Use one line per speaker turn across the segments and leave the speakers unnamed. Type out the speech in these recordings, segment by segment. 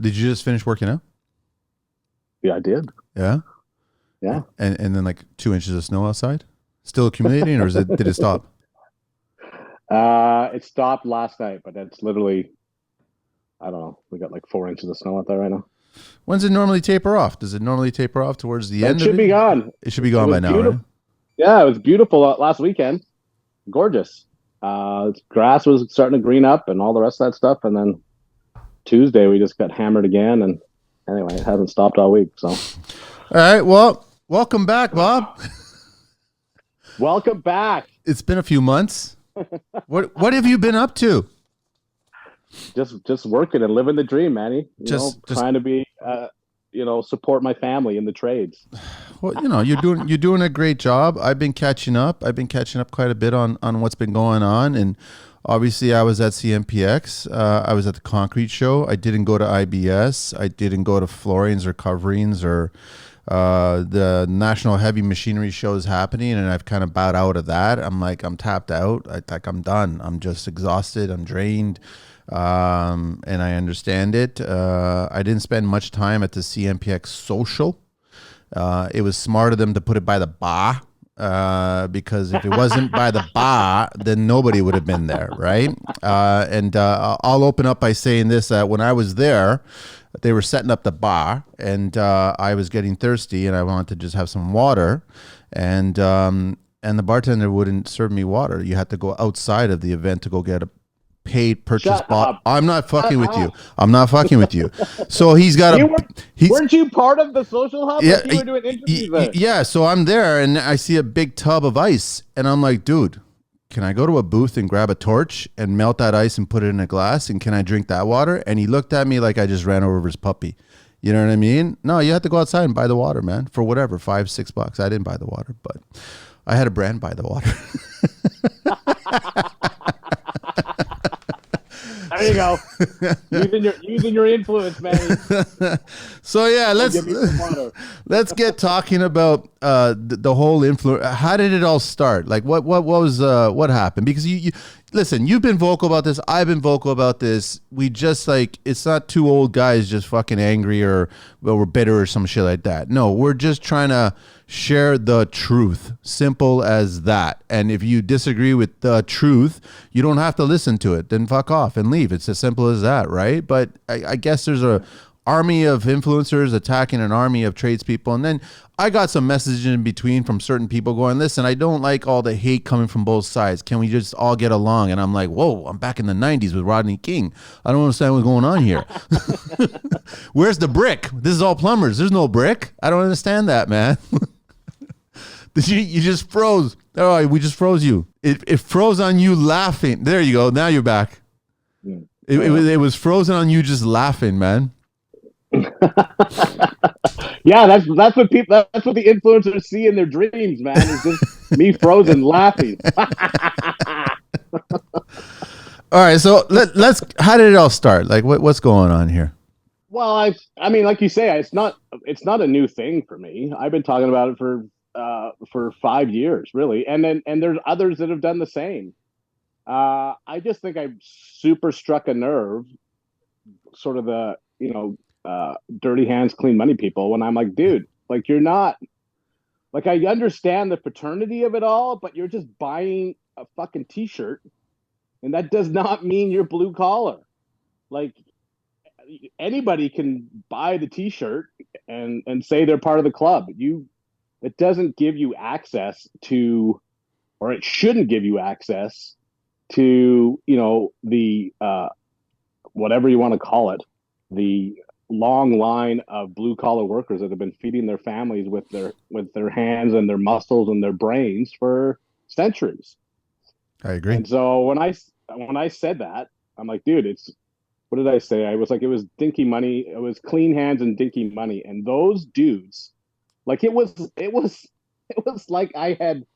Did you just finish working out?
Yeah, I did.
Yeah.
Yeah.
And then like 2 inches of snow outside, still accumulating, or did it stop?
It stopped last night, but it's literally, I don't know. We got like 4 inches of snow out there right now.
When's it normally taper off? Does it normally taper off towards the
It
end of
should
it?
be gone.
It should be
It
gone
was
by now, right?
beautiful. Yeah, it was beautiful last weekend. Gorgeous. Grass was starting to green up and all the rest of that stuff. And then Tuesday we just got hammered again. And anyway, it hasn't stopped all week. So,
All right. Well, welcome back, Bob.
welcome back.
It's been a few months. What have you been up to?
Just working and living the dream, Manny.
Just
trying to be, support my family in the trades.
Well, you're doing a great job. I've been catching up. Quite a bit on what's been going on, and obviously I was at CMPX. I was at the concrete show. I didn't go to IBS. I didn't go to floorings or coverings or the National Heavy Machinery show is happening, and I've kind of bowed out of that. I'm tapped out. I'm done. I'm just exhausted. I'm drained. And I understand it. I didn't spend much time at the CMPX social. It was smart of them to put it by the bar, because if it wasn't by the bar, then nobody would have been there, right? And I'll open up by saying this: when I was there, they were setting up the bar, and I was getting thirsty, and I wanted to just have some water, and the bartender wouldn't serve me water. You had to go outside of the event to go get a paid purchase bottle. I'm not fucking with you. I'm not fucking with you. So he's got
weren't you part of the social hub?
Yeah,
you were doing interviews there.
Yeah. So I'm there and I see a big tub of ice and I'm like, dude, can I go to a booth and grab a torch and melt that ice and put it in a glass? And can I drink that water? And he looked at me like I just ran over his puppy. You know what I mean? No, you have to go outside and buy the water, man, for whatever, $5-6. I didn't buy the water, but I had a brand buy the water.
There you go. using your influence, man.
So yeah, let's get talking about the whole influence. How did it all start? Like what happened? Because you listen, you've been vocal about this. I've been vocal about this. We just it's not two old guys just fucking angry or we're bitter or some shit like that. No, we're just trying to share the truth. Simple as that. And if you disagree with the truth, you don't have to listen to it. Then fuck off and leave. It's as simple as that, right? But I guess there's a army of influencers attacking an army of tradespeople. And then I got some messages in between from certain people going, listen, I don't like all the hate coming from both sides. Can we just all get along? And I'm like, whoa, I'm back in the 90s with Rodney King. I don't understand what's going on here. Where's the brick? This is all plumbers. There's no brick. I don't understand that, man. You just froze. Oh, we just froze you. It froze on you laughing. There you go. Now you're back. It was frozen on you just laughing, man.
Yeah, that's what the influencers see in their dreams, man. It's just me frozen laughing.
All right, so let's. How did it all start? Like, what's going on here?
Well, I mean, like you say, it's not a new thing for me. I've been talking about it for 5 years, really, and there's others that have done the same. I just think I super struck a nerve, sort of the dirty hands, clean money people. When I'm like, dude, like you're not, like I understand the fraternity of it all, but you're just buying a fucking t-shirt, and that does not mean you're blue collar. Like anybody can buy the t-shirt and say they're part of the club. It doesn't give you access to, or it shouldn't give you access to, the whatever you want to call it, the long line of blue collar workers that have been feeding their families with their hands and their muscles and their brains for centuries.
I agree.
And so when I said that, I'm like, dude, what did I say? I was like, it was dinky money. It was clean hands and dinky money. And those dudes, like it was like I had,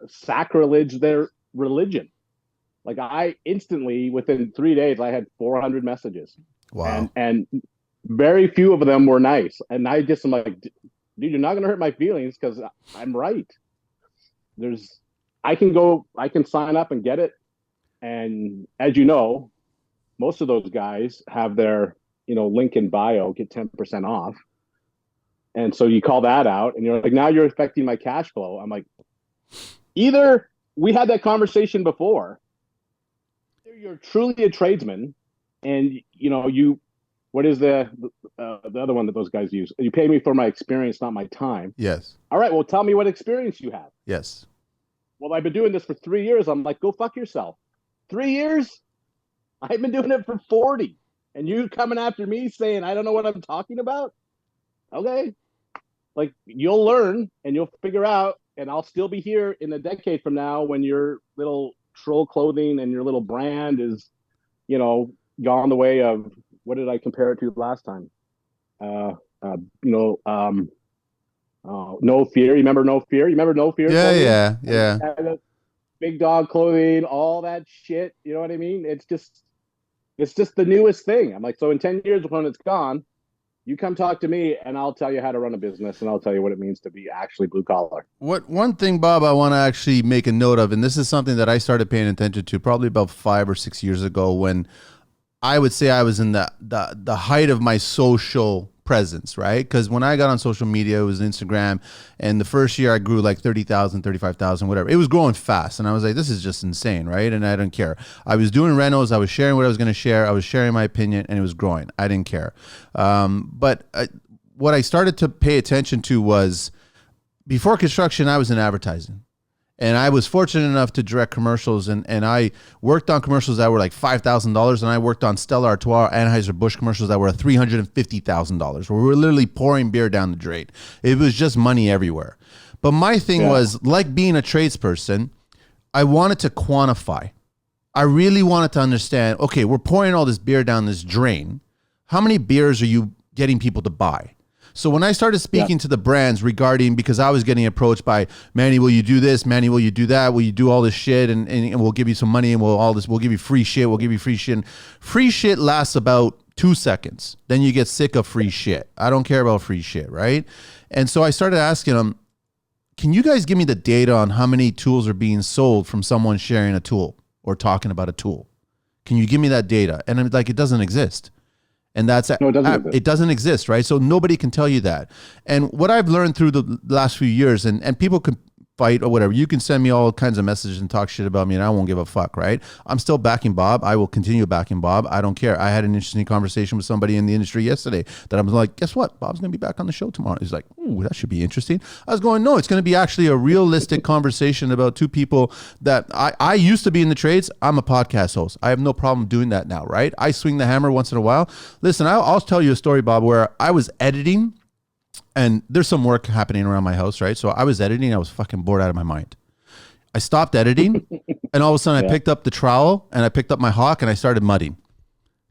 sacrilege their religion. Like I instantly, within 3 days, I had 400 messages.
Wow.
And very few of them were nice. And I just am like, dude, you're not going to hurt my feelings because I'm right. I can sign up and get it. And as you know, most of those guys have their, link in bio, get 10% off. And so you call that out and you're like, now you're affecting my cash flow. I'm like, either we had that conversation before, either you're truly a tradesman and, what is the other one that those guys use? You pay me for my experience, not my time.
Yes.
All right, well, tell me what experience you have.
Yes.
Well, I've been doing this for 3 years. I'm like, go fuck yourself. 3 years? I've been doing it for 40. And you coming after me saying, I don't know what I'm talking about? Okay. Like, you'll learn and you'll figure out, and I'll still be here in a decade from now when your little troll clothing and your little brand is, gone the way of, what did I compare it to last time? No Fear. You remember No Fear? You remember No Fear?
Yeah, yeah.
Big dog clothing, all that shit. You know what I mean? It's just the newest thing. I'm like, so in 10 years when it's gone, you come talk to me and I'll tell you how to run a business and I'll tell you what it means to be actually blue collar.
One thing, Bob, I want to actually make a note of, and this is something that I started paying attention to probably about 5 or 6 years ago, when I would say I was in the height of my social presence, right? Because when I got on social media, it was Instagram, and the first year I grew like 30,000, 35,000, whatever. It was growing fast, and I was like, this is just insane, right? And I didn't care. I was doing renos, I was sharing what I was going to share, I was sharing my opinion, and it was growing. I didn't care. But what I started to pay attention to was, before construction, I was in advertising. And I was fortunate enough to direct commercials, and I worked on commercials that were like $5,000, and I worked on Stella Artois, Anheuser-Busch commercials that were $350,000, where we were literally pouring beer down the drain. It was just money everywhere. But my thing was, like being a tradesperson, I wanted to quantify. I really wanted to understand, okay, we're pouring all this beer down this drain. How many beers are you getting people to buy? So when I started speaking to the brands regarding, because I was getting approached by, Manny, will you do this? Manny, will you do that? Will you do all this shit? And we'll give you some money, and we'll give you free shit. We'll give you free shit. Free shit lasts about 2 seconds. Then you get sick of free shit. I don't care about free shit, right? And so I started asking them, can you guys give me the data on how many tools are being sold from someone sharing a tool or talking about a tool? Can you give me that data? And I'm like, it doesn't exist. And that's it doesn't exist, right? So nobody can tell you that. And what I've learned through the last few years, and people can fight or whatever, you can send me all kinds of messages and talk shit about me, and I won't give a fuck, right? I'm still backing Bob. I will continue backing Bob. I don't care. I had an interesting conversation with somebody in the industry yesterday that I was like, guess what? Bob's going to be back on the show tomorrow. He's like, ooh, that should be interesting. I was going, no, it's going to be actually a realistic conversation about two people that I used to be in the trades. I'm a podcast host. I have no problem doing that now, right? I swing the hammer once in a while. Listen, I'll tell you a story, Bob, where I was editing, and there's some work happening around my house, right? So I was editing. I was fucking bored out of my mind. I stopped editing, and all of a sudden I picked up the trowel, and I picked up my hawk, and I started mudding.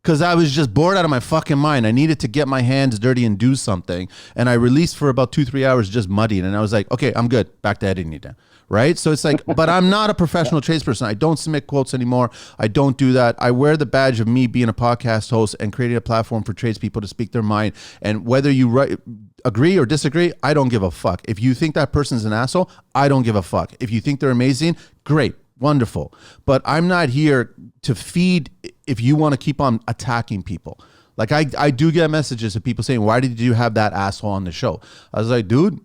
Because I was just bored out of my fucking mind. I needed to get my hands dirty and do something. And I released for about 2-3 hours just mudding. And I was like, okay, I'm good. Back to editing again. Right? So it's like, but I'm not a professional tradesperson. I don't submit quotes anymore. I don't do that. I wear the badge of me being a podcast host and creating a platform for tradespeople to speak their mind. And whether you agree or disagree, I don't give a fuck. If you think that person's an asshole, I don't give a fuck. If you think they're amazing, great, wonderful. But I'm not here to feed if you want to keep on attacking people. Like I do get messages of people saying, why did you have that asshole on the show? I was like, dude,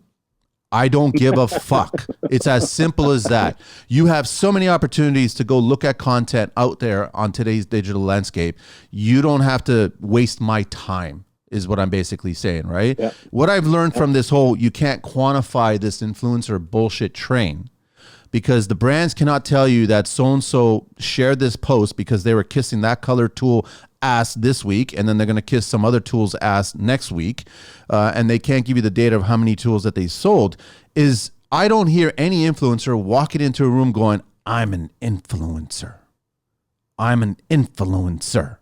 I don't give a fuck. It's as simple as that. You have so many opportunities to go look at content out there on today's digital landscape. You don't have to waste my time, is what I'm basically saying, right? Yeah. What I've learned from this whole, you can't quantify this influencer bullshit train, because the brands cannot tell you that so-and-so shared this post because they were kissing that color tool ass this week, and then they're going to kiss some other tool's ass next week, and they can't give you the data of how many tools that they sold. I don't hear any influencer walking into a room going, I'm an influencer. I'm an influencer.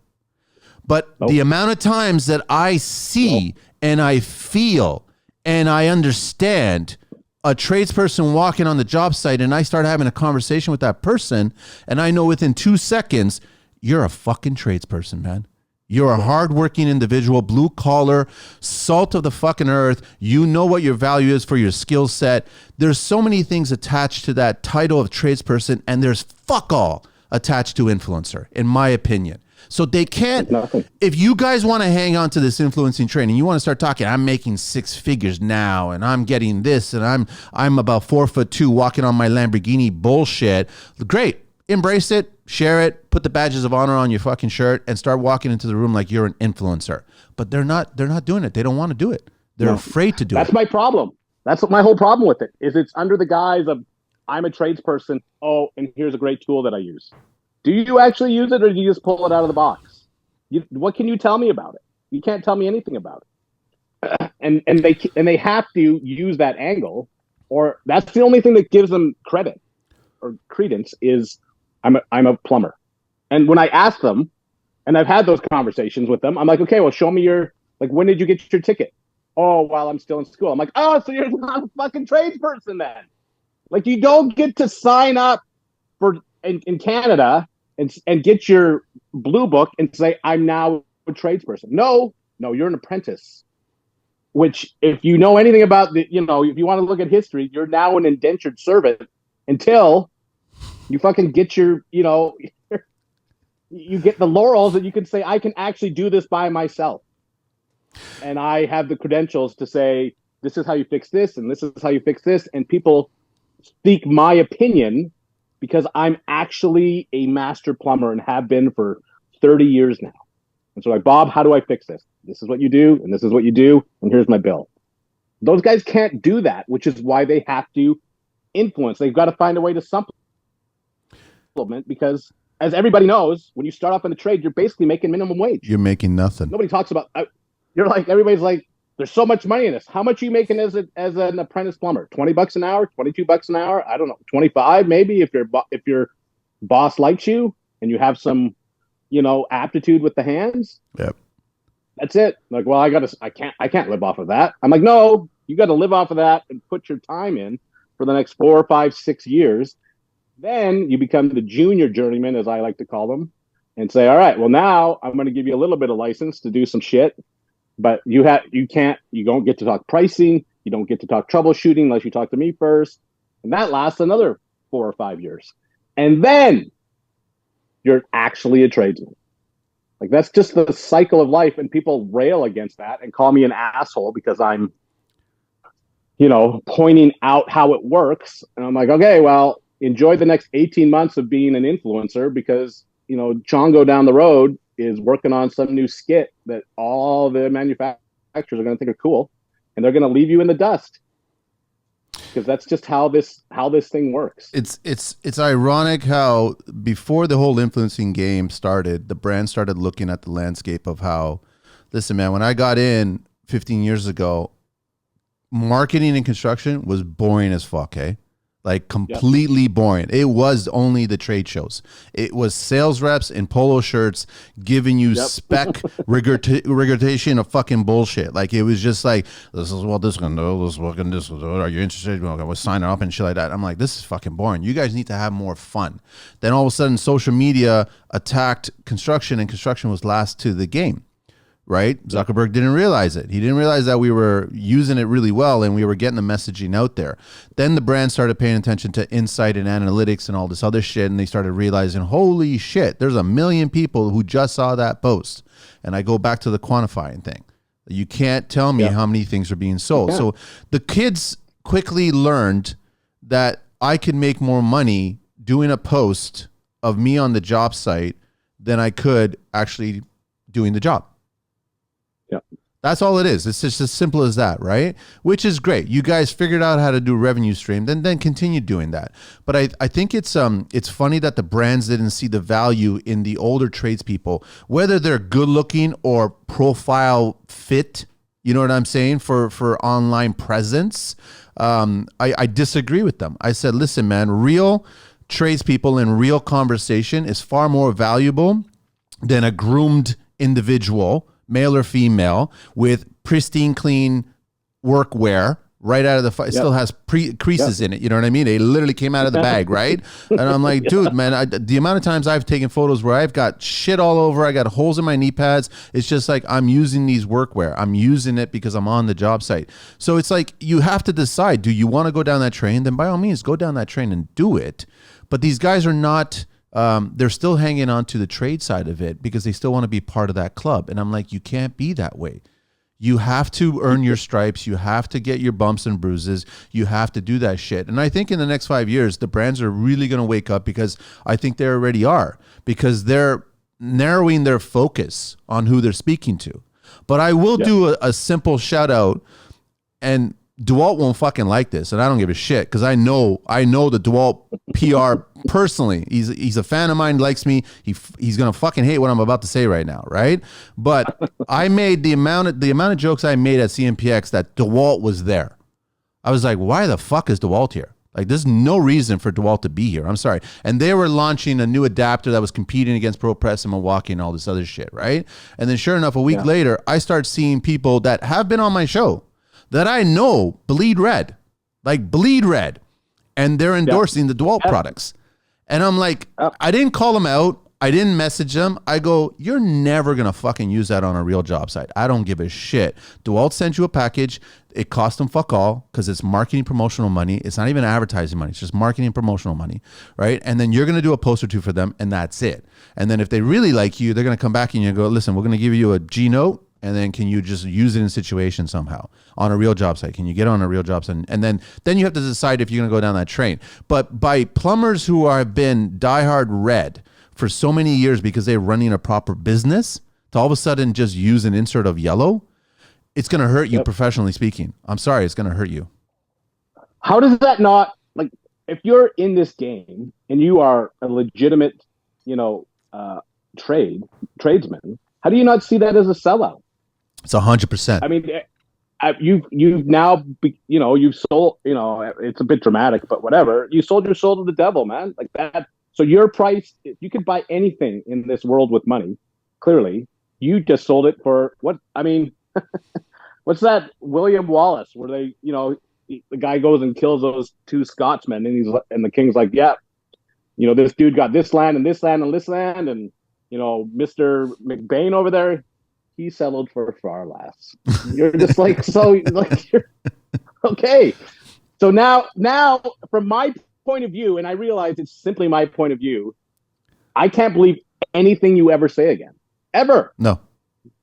But the amount of times that I see and I feel and I understand a tradesperson walking on the job site, and I start having a conversation with that person, and I know within 2 seconds, you're a fucking tradesperson, man. You're a hardworking individual, blue collar, salt of the fucking earth. You know what your value is for your skill set. There's so many things attached to that title of tradesperson, and there's fuck all attached to influencer, in my opinion. So they can't, if you guys want to hang on to this influencing train and you want to start talking, I'm making 6 figures now and I'm getting this and I'm about 4'2" walking on my Lamborghini bullshit. Great. Embrace it, share it, put the badges of honor on your fucking shirt and start walking into the room like you're an influencer. But they're not doing it. They don't want to do it. They're afraid to do it.
That's my problem. That's my whole problem with it is it's under the guise of I'm a tradesperson. Oh, and here's a great tool that I use. Do you actually use it or do you just pull it out of the box? What can you tell me about it? You can't tell me anything about it. And they have to use that angle, or that's the only thing that gives them credit or credence is I'm a plumber. And when I ask them, and I've had those conversations with them, I'm like, okay, well, show me when did you get your ticket? Oh, while I'm still in school. I'm like, oh, so you're not a fucking tradesperson then. Like you don't get to sign up for in Canada and get your blue book and say, I'm now a tradesperson. No, you're an apprentice. Which, if you know anything about if you want to look at history, you're now an indentured servant until you fucking get your, you get the laurels that you can say, I can actually do this by myself. And I have the credentials to say, this is how you fix this, and this is how you fix this. And people seek my opinion because I'm actually a master plumber and have been for 30 years now. And so like, Bob, how do I fix this? This is what you do, and this is what you do, and here's my bill. Those guys can't do that, which is why they have to influence. They've got to find a way to supplement because, as everybody knows, when you start off in the trade, you're basically making minimum wage.
You're making nothing.
Nobody talks about everybody's like, there's so much money in this. How much are you making as an apprentice plumber? $20 an hour, $22 an hour? I don't know, 25 maybe if your boss likes you and you have some, aptitude with the hands.
Yep.
That's it. Like, well, I can't live off of that. I'm like, no, you got to live off of that and put your time in for the next 4, 5, 6 years. Then you become the junior journeyman, as I like to call them, and say, all right, well, now I'm going to give you a little bit of license to do some shit. But you don't get to talk pricing. You don't get to talk troubleshooting unless you talk to me first. And that lasts another 4 or 5 years. And then you're actually a tradesman. Like that's just the cycle of life. And people rail against that and call me an asshole because I'm, pointing out how it works. And I'm like, okay, well, enjoy the next 18 months of being an influencer because, Chongo down the road is working on some new skit that all the manufacturers are going to think are cool, and they're going to leave you in the dust because that's just how this thing works.
It's ironic how before the whole influencing game started, the brand started looking at the landscape of how, listen, man, when I got in 15 years ago, marketing and construction was boring as fuck, eh? Like completely boring. It was only the trade shows. It was sales reps in polo shirts giving you spec regurgitation of fucking bullshit. Like it was just like, this is what this going to do. This is what going to do. Are you interested? We're signing up and shit like that. I'm like, this is fucking boring. You guys need to have more fun. Then all of a sudden social media attacked construction and construction was last to the game. Right? Zuckerberg didn't realize it. He didn't realize that we were using it really well and we were getting the messaging out there. Then the brand started paying attention to insight and analytics and all this other shit. And they started realizing, holy shit, there's 1 million people who just saw that post. And I go back to the quantifying thing. You can't tell me how many things are being sold. So the kids quickly learned that I could make more money doing a post of me on the job site than I could actually doing the job.
Yeah.
That's all it is. It's just as simple as that, right? Which is great. You guys figured out how to do revenue stream, then continue doing that. But I think it's funny that the brands didn't see the value in the older tradespeople, whether they're good looking or profile fit. You know what I'm saying? For online presence. I disagree with them. I said, listen, man, real tradespeople and real conversation is far more valuable than a groomed individual, male or female, with pristine, clean workwear right out of the it still has creases in it. You know what I mean? They literally came out of the bag, right? And I'm like, dude, man, the amount of times I've taken photos where I've got shit all over, I got holes in my knee pads. It's just like I'm using these workwear. I'm using it because I'm on the job site. So it's like you have to decide, do you want to go down that train? Then by all means, go down that train and do it. But these guys are not they're still hanging on to the trade side of it because they still want to be part of that club. And I'm like, you can't be that way. You have to earn your stripes. You have to get your bumps and bruises. You have to do that shit. And I think in the next 5 years, the brands are really going to wake up, because I think they already are, because they're narrowing their focus on who they're speaking to. But I will do a simple shout out, and DeWalt won't fucking like this, and I don't give a shit, because I know the DeWalt PR personally. He's a fan of mine, likes me. He's gonna fucking hate what I'm about to say right now, right? But I made the amount of jokes I made at CMPX that DeWalt was there. I was like, why the fuck is DeWalt here? Like, there's no reason for DeWalt to be here. I'm sorry. And they were launching a new adapter that was competing against ProPress and Milwaukee and all this other shit, right? And then sure enough, a week later, I start seeing people that have been on my show that I know bleed red, and they're endorsing the DeWalt products. And I'm like, I didn't call them out. I didn't message them. I go, you're never going to fucking use that on a real job site. I don't give a shit. DeWalt sent you a package. It cost them fuck all, because it's marketing promotional money. It's not even advertising money. It's just marketing promotional money, right? And then you're going to do a post or two for them, and that's it. And then if they really like you, they're going to come back and you go, listen, we're going to give you a G note, and then can you just use it in situation somehow on a real job site? Can you get on a real job site? And then you have to decide if you're going to go down that train. But by plumbers who have been diehard red for so many years because they're running a proper business, to all of a sudden just use an insert of yellow, it's going to hurt you professionally speaking. I'm sorry, it's going to hurt you.
How does that not, like, if you're in this game and you are a legitimate, tradesman, how do you not see that as a sellout?
It's 100%.
I mean, you've now, you've sold, it's a bit dramatic, but whatever. You sold your soul to the devil, man. Like that. So your price, you could buy anything in this world with money. Clearly, you just sold it for what? I mean, what's that William Wallace where they, the guy goes and kills those two Scotsmen, and the king's like, yeah, this dude got this land and this land and this land, and Mr. McBain over there, he settled for far less. You're just like, you're okay. So now from my point of view, and I realize it's simply my point of view, I can't believe anything you ever say again. Ever.
No.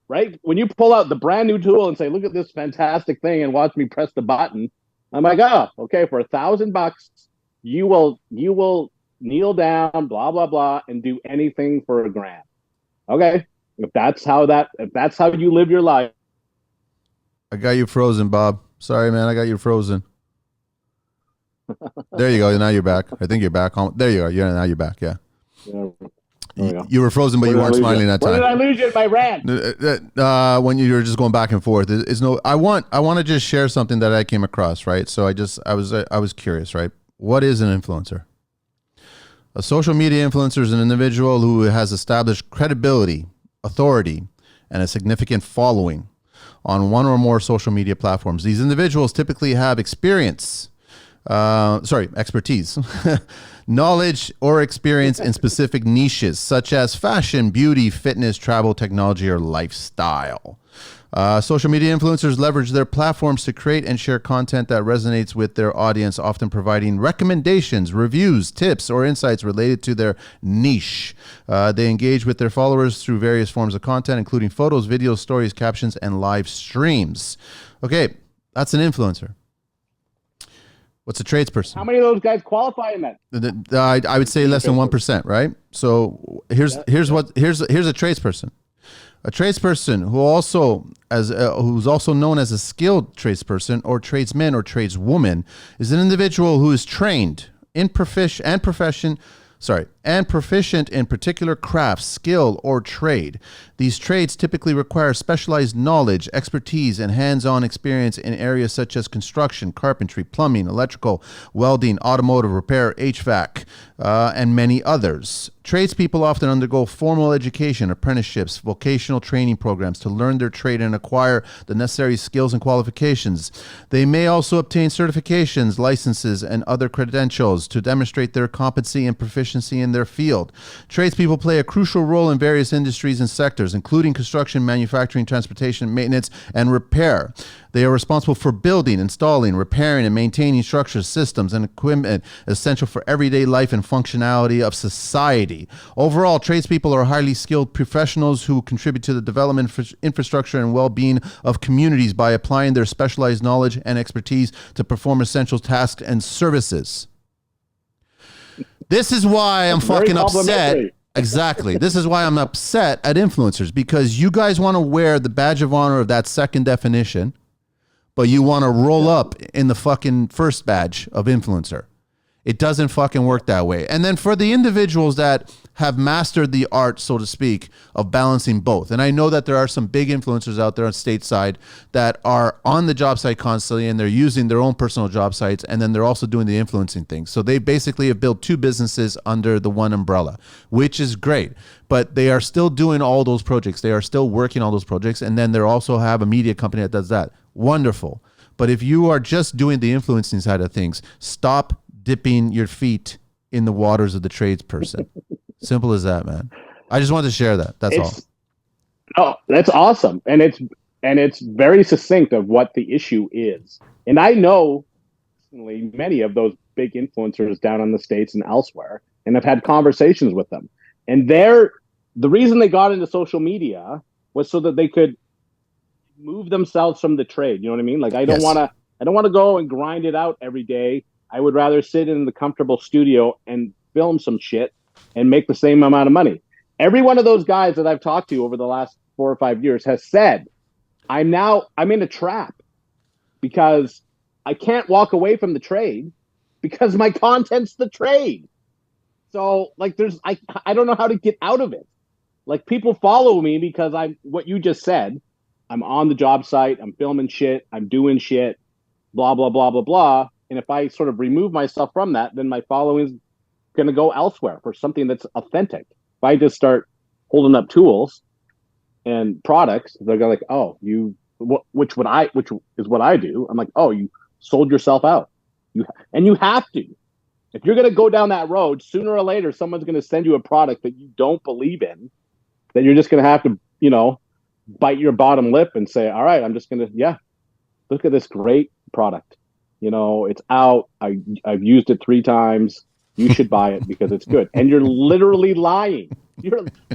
Right? When you pull out the brand new tool and say, look at this fantastic thing, and watch me press the button, I'm like, oh, okay, for $1,000, you will kneel down, blah, blah, blah, and do anything for $1,000. Okay. If that's how you live your life.
I got you frozen, Bob. Sorry, man. I got you frozen. There you go. Now you're back. I think you're back. There you go. Now you're back. Yeah. You were frozen, but you weren't smiling that time.
Where did I lose you in my rant?
When you were just going back and forth. I want to just share something that I came across, right? So I was curious, right? What is an influencer? A social media influencer is an individual who has established credibility, authority, and a significant following on one or more social media platforms. These individuals typically have expertise, knowledge or experience in specific niches such as fashion, beauty, fitness, travel, technology, or lifestyle. Social media influencers leverage their platforms to create and share content that resonates with their audience, often providing recommendations, reviews, tips, or insights related to their niche. They engage with their followers through various forms of content, including photos, videos, stories, captions, and live streams. Okay, that's an influencer. What's a tradesperson?
How many of those guys qualify in that?
I would say less than 1%, right? So here's a tradesperson. A tradesperson who's also known as a skilled tradesperson or tradesman or tradeswoman is an individual who is trained and proficient in particular craft, skill, or trade. These trades typically require specialized knowledge, expertise, and hands-on experience in areas such as construction, carpentry, plumbing, electrical, welding, automotive repair, HVAC, and many others. Tradespeople often undergo formal education, apprenticeships, vocational training programs to learn their trade and acquire the necessary skills and qualifications. They may also obtain certifications, licenses, and other credentials to demonstrate their competency and proficiency in their field. Tradespeople play a crucial role in various industries and sectors, including construction, manufacturing, transportation, maintenance, and repair. They are responsible for building, installing, repairing, and maintaining structures, systems, and equipment essential for everyday life and functionality of society. Overall, tradespeople are highly skilled professionals who contribute to the development, infrastructure, and well-being of communities by applying their specialized knowledge and expertise to perform essential tasks and services. This is why I'm fucking upset. Exactly. This is why I'm upset at influencers, because you guys want to wear the badge of honor of that second definition, but you want to roll up in the fucking first badge of influencer. It doesn't fucking work that way. And then for the individuals that have mastered the art, so to speak, of balancing both. And I know that there are some big influencers out there on stateside that are on the job site constantly, and they're using their own personal job sites, and then they're also doing the influencing thing. So they basically have built two businesses under the one umbrella, which is great. But they are still doing all those projects. They are still working all those projects. And then they also have a media company that does that. Wonderful. But if you are just doing the influencing side of things, stop dipping your feet in the waters of the tradesperson. Simple as that, man. I just wanted to share that. That's all.
Oh, that's awesome. And it's very succinct of what the issue is. And I know many of those big influencers down in the States and elsewhere, and I've had conversations with them. And the reason they got into social media was so that they could move themselves from the trade. You know what I mean? Like I don't want to go and grind it out every day. I would rather sit in the comfortable studio and film some shit and make the same amount of money. Every one of those guys that I've talked to over the last 4 or 5 years has said, I'm in a trap because I can't walk away from the trade because my content's the trade. So like I don't know how to get out of it. Like people follow me because what you just said, I'm on the job site, I'm filming shit, I'm doing shit, blah, blah, blah, blah, blah. And if I sort of remove myself from that, then my following is going to go elsewhere for something that's authentic. If I just start holding up tools and products, they're going to like, oh, which is what I do. I'm like, oh, you sold yourself out. You have to. If you're going to go down that road, sooner or later, someone's going to send you a product that you don't believe in, that you're just going to have to, bite your bottom lip and say, all right, I'm just going to, look at this great product. It's out. I've used it 3 times. You should buy it because it's good. And you're literally lying.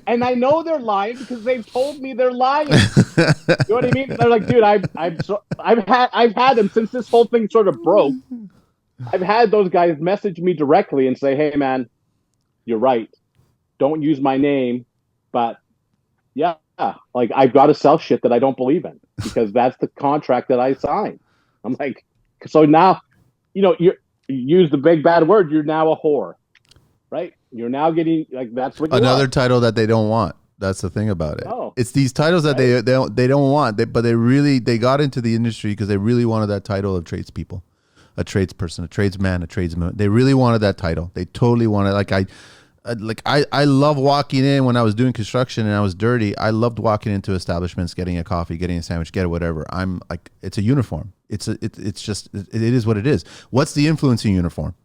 And I know they're lying because they've told me they're lying. You know what I mean? They're like, dude, I've had them since this whole thing sort of broke. I've had those guys message me directly and say, hey man, you're right. Don't use my name, but like I've got to sell shit that I don't believe in because that's the contract that I signed. I'm like, so now, you use the big bad word. You're now a whore, right? You're now getting like that's what
another title that they don't want. That's the thing about it.
Oh,
it's these titles that they don't want. But they got into the industry because they really wanted that title of tradespeople, a tradesperson, a tradesman, a tradesman. They really wanted that title. They totally wanted. I love walking in when I was doing construction and I was dirty. I loved walking into establishments, getting a coffee, getting a sandwich, get whatever. I'm like, it's a uniform. It is what it is. What's the influencing uniform?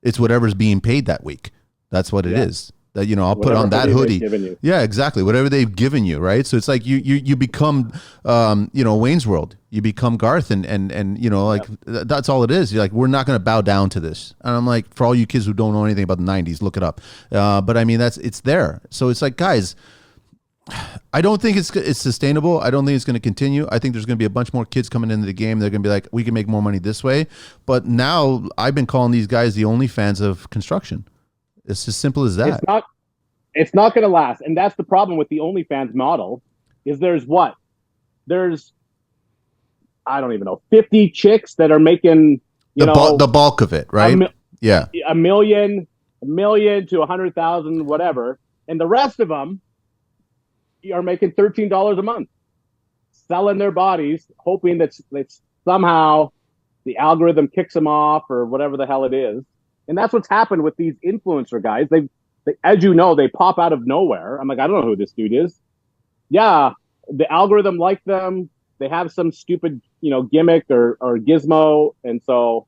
It's whatever's being paid that week. That's what it is. That I'll put on that hoodie. Yeah, exactly. Whatever they've given you, right? So it's like you become Wayne's World. You become Garth and that's all it is. You're like, we're not going to bow down to this. And I'm like, for all you kids who don't know anything about the 90s, look it up. But I mean, it's there. So it's like, guys, I don't think it's sustainable. I don't think it's going to continue. I think there's going to be a bunch more kids coming into the game. They're going to be like, we can make more money this way. But now I've been calling these guys the OnlyFans of construction. It's as simple as that.
It's not going to last. And that's the problem with the OnlyFans model is there's I don't even know, 50 chicks that are making,
the bulk of it, right?
A million to 100,000, whatever. And the rest of them are making $13 a month, selling their bodies, hoping that somehow the algorithm kicks them off or whatever the hell it is. And that's what's happened with these influencer guys. They as you know, they pop out of nowhere. I'm like, I don't know who this dude is. Yeah, the algorithm liked them. They have some stupid, gimmick or gizmo, and so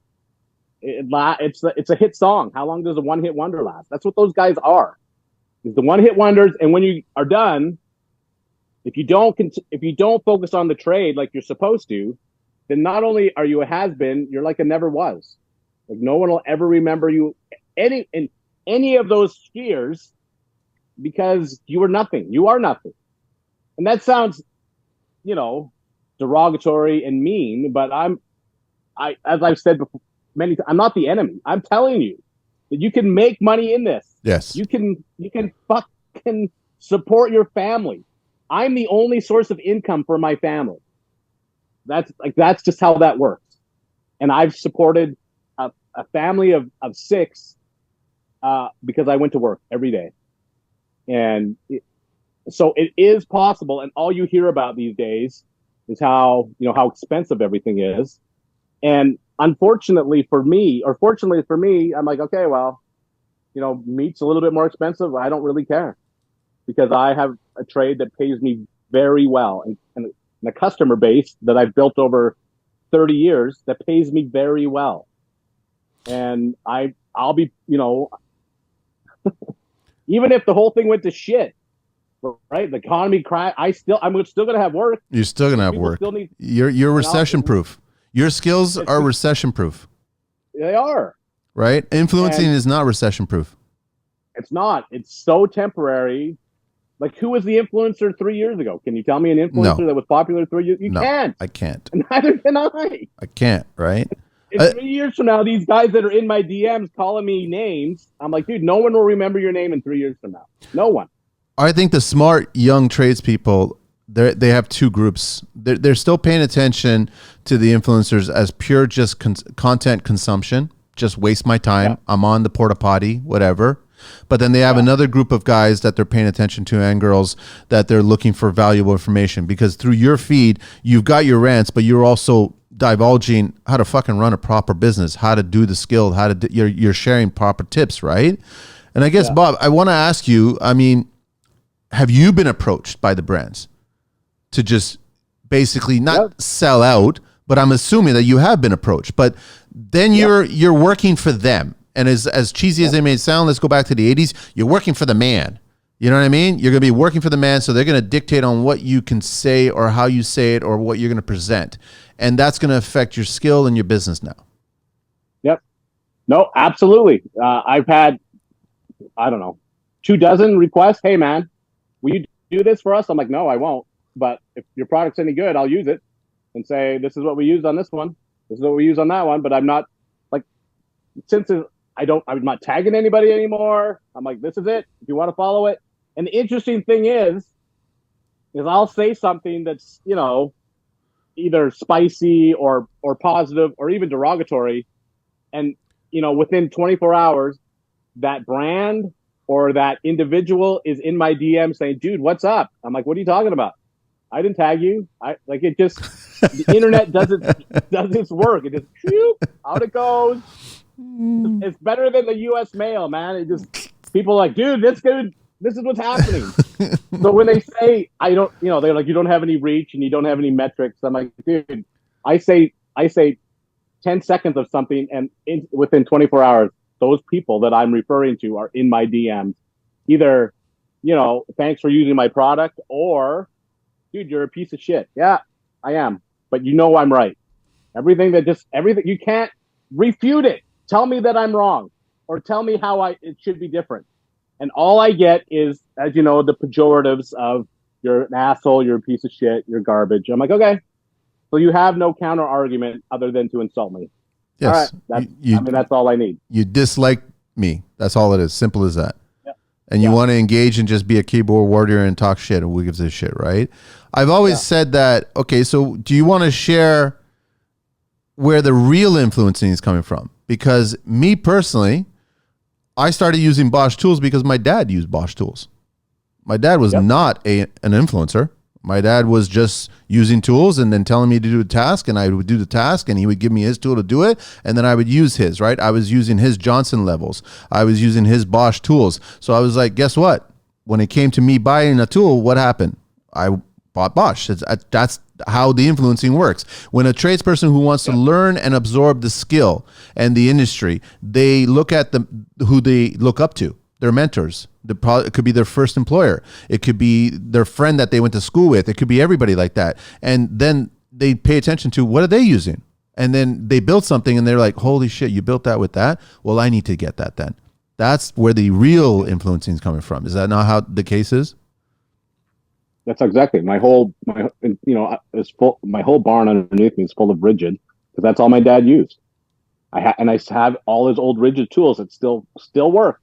it's a hit song. How long does a one-hit wonder last? That's what those guys are. It's the one hit wonders. And when you are done, if you don't focus on the trade like you're supposed to, then not only are you a has-been, you're like a never was. Like no one will ever remember you in any of those spheres because you were nothing. You are nothing. And that sounds, derogatory and mean, but as I've said before, many times, I'm not the enemy. I'm telling you that you can make money in this.
Yes.
You can fucking support your family. I'm the only source of income for my family. That's just how that works. And I've supported a family of 6 because I went to work every day. And so it is possible. And all you hear about these days is how expensive everything is. And unfortunately for me, or fortunately for me, I'm like, okay, well, meat's a little bit more expensive. I don't really care because I have a trade that pays me very well and a customer base that I've built over 30 years that pays me very well. And I'll be, even if the whole thing went to shit, right? The economy crash. I'm still going to have work.
You're still going to have work. You're recession proof. Your skills are recession proof.
They are.
Right? Influencing is not recession proof.
It's not. It's so temporary. Like, who was the influencer 3 years ago? Can you tell me an influencer that was popular 3 years? You can't.
I can't.
Neither can I.
I can't, right?
In 3 years from now, these guys that are in my DMs calling me names, I'm like, dude, no one will remember your name in 3 years from now. No one.
I think the smart young tradespeople, they have 2 groups. They're still paying attention to the influencers as pure just content consumption. Just waste my time. Yeah. I'm on the porta potty, whatever. But then they have another group of guys that they're paying attention to, and girls, that they're looking for valuable information, because through your feed, you've got your rants, but you're also divulging how to fucking run a proper business, how to do the skill, you're sharing proper tips, right? And I guess, Bob, I want to ask you, I mean, have you been approached by the brands to just basically not sell out, but I'm assuming that you have been approached, but then you're working for them. And as cheesy as they may sound, let's go back to the 80s. You're working for the man. You know what I mean? You're going to be working for the man, so they're going to dictate on what you can say or how you say it or what you're going to present. And that's going to affect your skill and your business now.
Yep. No, absolutely. I've had, 24 requests. Hey, man, will you do this for us? I'm like, no, I won't. But if your product's any good, I'll use it and say, this is what we used on this one. This is what we use on that one. But I'm not, like, since I'm not tagging anybody anymore. I'm like, this is it. If you want to follow it. And the interesting thing is I'll say something that's, either spicy or positive or even derogatory. And, within 24 hours, that brand or that individual is in my DM saying, dude, what's up? I'm like, what are you talking about? I didn't tag you. The internet does its work. It just, out it goes. It's better than the U.S. mail, man. It just, people are like, dude, this is what's happening. So when they say, they're like, you don't have any reach and you don't have any metrics. I'm like, dude, I say 10 seconds of something, and within 24 hours, those people that I'm referring to are in my DMs. Either, thanks for using my product, or, dude, you're a piece of shit. Yeah, I am. But I'm right. Everything, you can't refute it. Tell me that I'm wrong, or tell me how it should be different. And all I get is, as you know, the pejoratives of you're an asshole, you're a piece of shit, you're garbage. I'm like, okay. So you have no counter argument other than to insult me.
Yes.
All right. That's all I need.
You dislike me. That's all it is. Simple as that.
Yep.
And you want to engage and just be a keyboard warrior and talk shit, and who gives a shit, right? I've always said that, okay, so do you want to share where the real influencing is coming from? Because me personally, I started using Bosch tools because my dad used Bosch tools. My dad was not an influencer. My dad was just using tools and then telling me to do a task, and I would do the task, and he would give me his tool to do it, and then I would use his, right? I was using his Johnson levels. I was using his Bosch tools. So I was like, guess what? When it came to me buying a tool, what happened? I bought Bosch. That's how the influencing works. When a tradesperson who wants to learn and absorb the skill and the industry, they look at who they look up to. their mentors. It could be their first employer. It could be their friend that they went to school with. It could be everybody like that. And then they pay attention to what are they using? And then they build something and they're like, holy shit, you built that with that? Well, I need to get that then. That's where the real influencing is coming from. Is that not how the case is?
That's exactly my whole barn underneath me is full of rigid because that's all my dad used. I have all his old rigid tools that still work.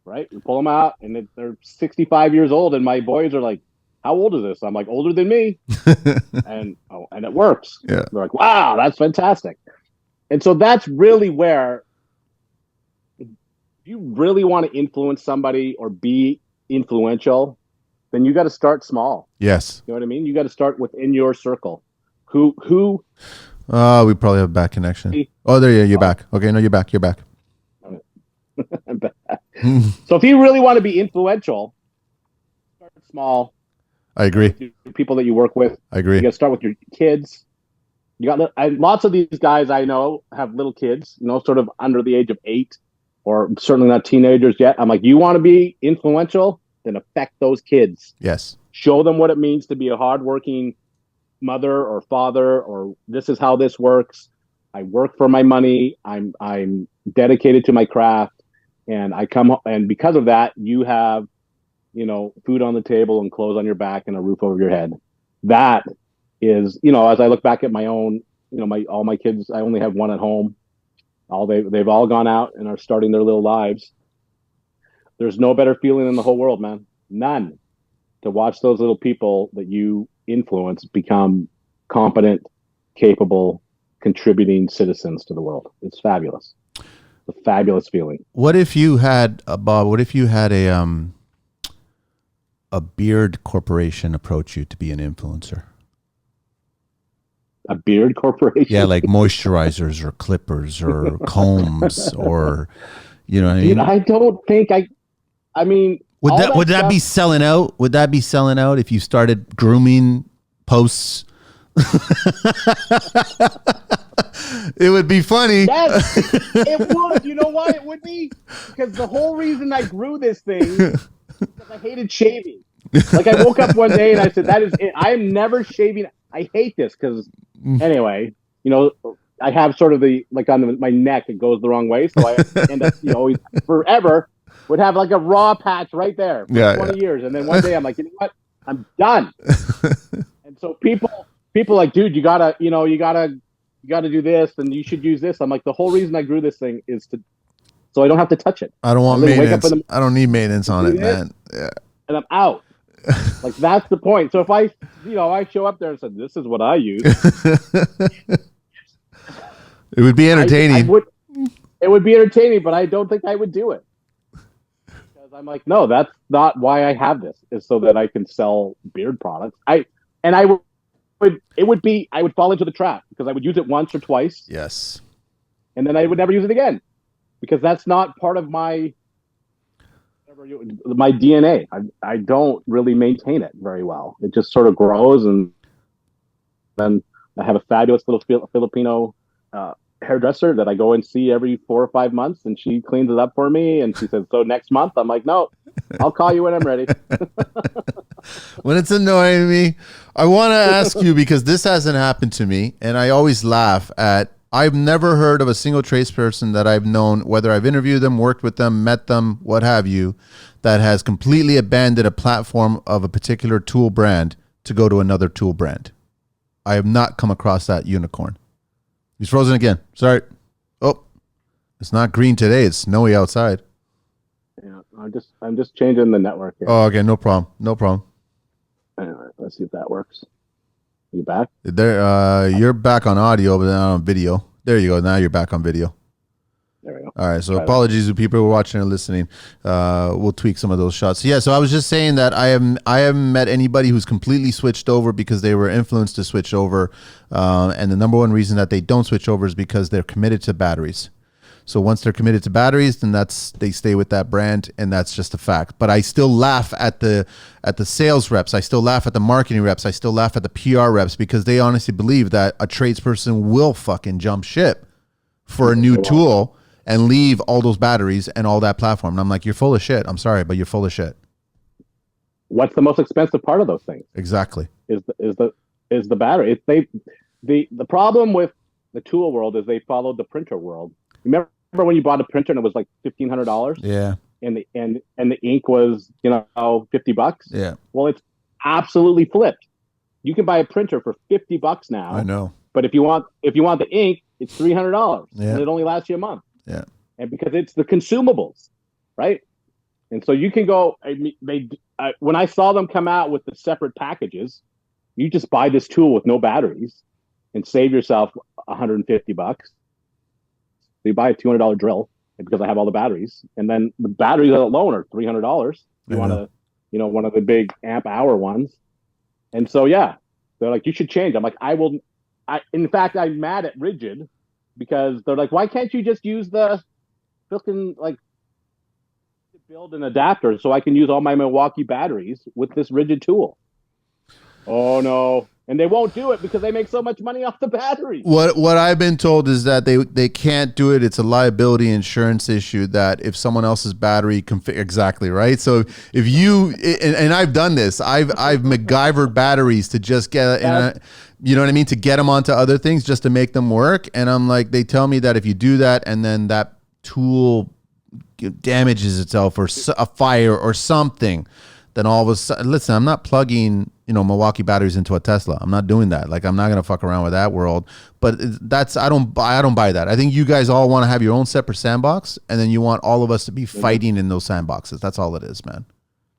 Right? We pull them out and they're 65 years old, and my boys are like, "How old is this?" I'm like, "Older than me," and it works.
Yeah.
They're like, "Wow, that's fantastic." And so that's really where, if you really want to influence somebody or be influential, then you got to start small.
Yes.
You know what I mean? You got to start within your circle. Who?
We probably have a bad connection. Oh, there you are. You're back. Okay, no, you're back. You're back.
So if you really want to be influential, start small.
I agree.
People that you work with.
I agree.
You got to start with your kids. You got lots of these guys I know have little kids, sort of under the age of 8, or certainly not teenagers yet. I'm like, you want to be influential, then affect those kids.
Yes.
Show them what it means to be a hardworking mother or father, or this is how this works. I work for my money. I'm dedicated to my craft. And I come, and because of that, you have, food on the table and clothes on your back and a roof over your head. That is, as I look back at my own, all my kids, I only have one at home. They've all gone out and are starting their little lives. There's no better feeling in the whole world, man. None. To watch those little people that you influence become competent, capable, contributing citizens to the world. It's fabulous. A fabulous feeling.
What if you had Bob? What if you had a beard corporation approach you to be an influencer?
A beard corporation?
Yeah, like moisturizers or clippers or combs or, you know what I mean?
Dude, I don't think I mean,
would that be selling out? Would that be selling out if you started grooming posts? It would be funny.
Yes, it would. You know why it would be? Because the whole reason I grew this thing is because I hated shaving. Like I woke up one day and I said, "That is it. I'm never shaving. I hate this." Because anyway, I have sort of on my neck, it goes the wrong way, so I end up, always forever would have like a raw patch right there for 20 years, and then one day I'm like, you know what? I'm done. And so people like, dude, you gotta do this, and you should use this. I'm like, the whole reason I grew this thing is so I don't have to touch it.
I don't want maintenance. I don't need maintenance on it, man. Yeah.
And I'm out. Like that's the point. So if I show up there and said, "This is what I use,"
it would be entertaining.
It would be entertaining, but I don't think I would do it. Because I'm like, no, that's not why I have this. Is so that I can sell beard products. I would fall into the trap because I would use it once or twice.
Yes.
And then I would never use it again because that's not part of my DNA. I don't really maintain it very well. It just sort of grows, and then I have a fabulous little Filipino hairdresser that I go and see every 4 or 5 months, and she cleans it up for me. And she says, "So next month?" I'm like, "No, I'll call you when I'm ready."
When it's annoying me, I want to ask you, because this hasn't happened to me, and I always laugh at, I've never heard of a single tradesperson that I've known, whether I've interviewed them, worked with them, met them, what have you, that has completely abandoned a platform of a particular tool brand to go to another tool brand. I have not come across that unicorn. He's frozen again. Sorry. Oh, it's not green today. It's snowy outside.
Yeah, I'm just changing the network here.
Oh, okay. No problem. No problem.
Anyway, let's see if that works. You back?
There, you're back on audio, but not on video. There you go. Now you're back on video.
There we go.
All right. So apologies to people who are watching and listening. We'll tweak some of those shots. So, yeah. So I was just saying that I haven't met anybody who's completely switched over because they were influenced to switch over. And the number one reason that they don't switch over is because they're committed to batteries. So once they're committed to batteries, then they stay with that brand, and that's just a fact. But I still laugh at the sales reps. I still laugh at the marketing reps. I still laugh at the PR reps because they honestly believe that a tradesperson will fucking jump ship for a new tool, and leave all those batteries and all that platform. And I'm like, you're full of shit. I'm sorry, but you're full of shit.
What's the most expensive part of those things?
Exactly.
Is the battery. The problem with the tool world is they followed the printer world. Remember when you bought a printer and it was like $1,500?
Yeah.
And the ink was, $50?
Yeah.
Well, it's absolutely flipped. You can buy a printer for $50 now.
I know.
But if you want the ink, it's $300.
Yeah.
And it only lasts you a month.
Yeah.
And because it's the consumables, right? And so you can go. When I saw them come out with the separate packages, you just buy this tool with no batteries and save yourself $150. So you buy a $200 drill because I have all the batteries, and then the batteries alone are $300. You want one of the big amp hour ones, and so yeah, they're like, you should change. I'm like, in fact, I'm mad at Rigid because they're like, why can't you just use the fucking build an adapter so I can use all my Milwaukee batteries with this Rigid tool? Oh no. And they won't do it because they make so much money off the batteries.
What I've been told is that they can't do it. It's a liability insurance issue that if someone else's battery exactly right. So if you and I've done this, I've MacGyvered batteries to just get you know what I mean, to get them onto other things just to make them work. And I'm like, they tell me that if you do that and then that tool damages itself or a fire or something, then all of a sudden, listen, I'm not plugging, Milwaukee batteries into a Tesla. I'm not doing that. Like, I'm not going to fuck around with that world. But I don't buy that. I think you guys all want to have your own separate sandbox, and then you want all of us to be fighting in those sandboxes. That's all it is, man.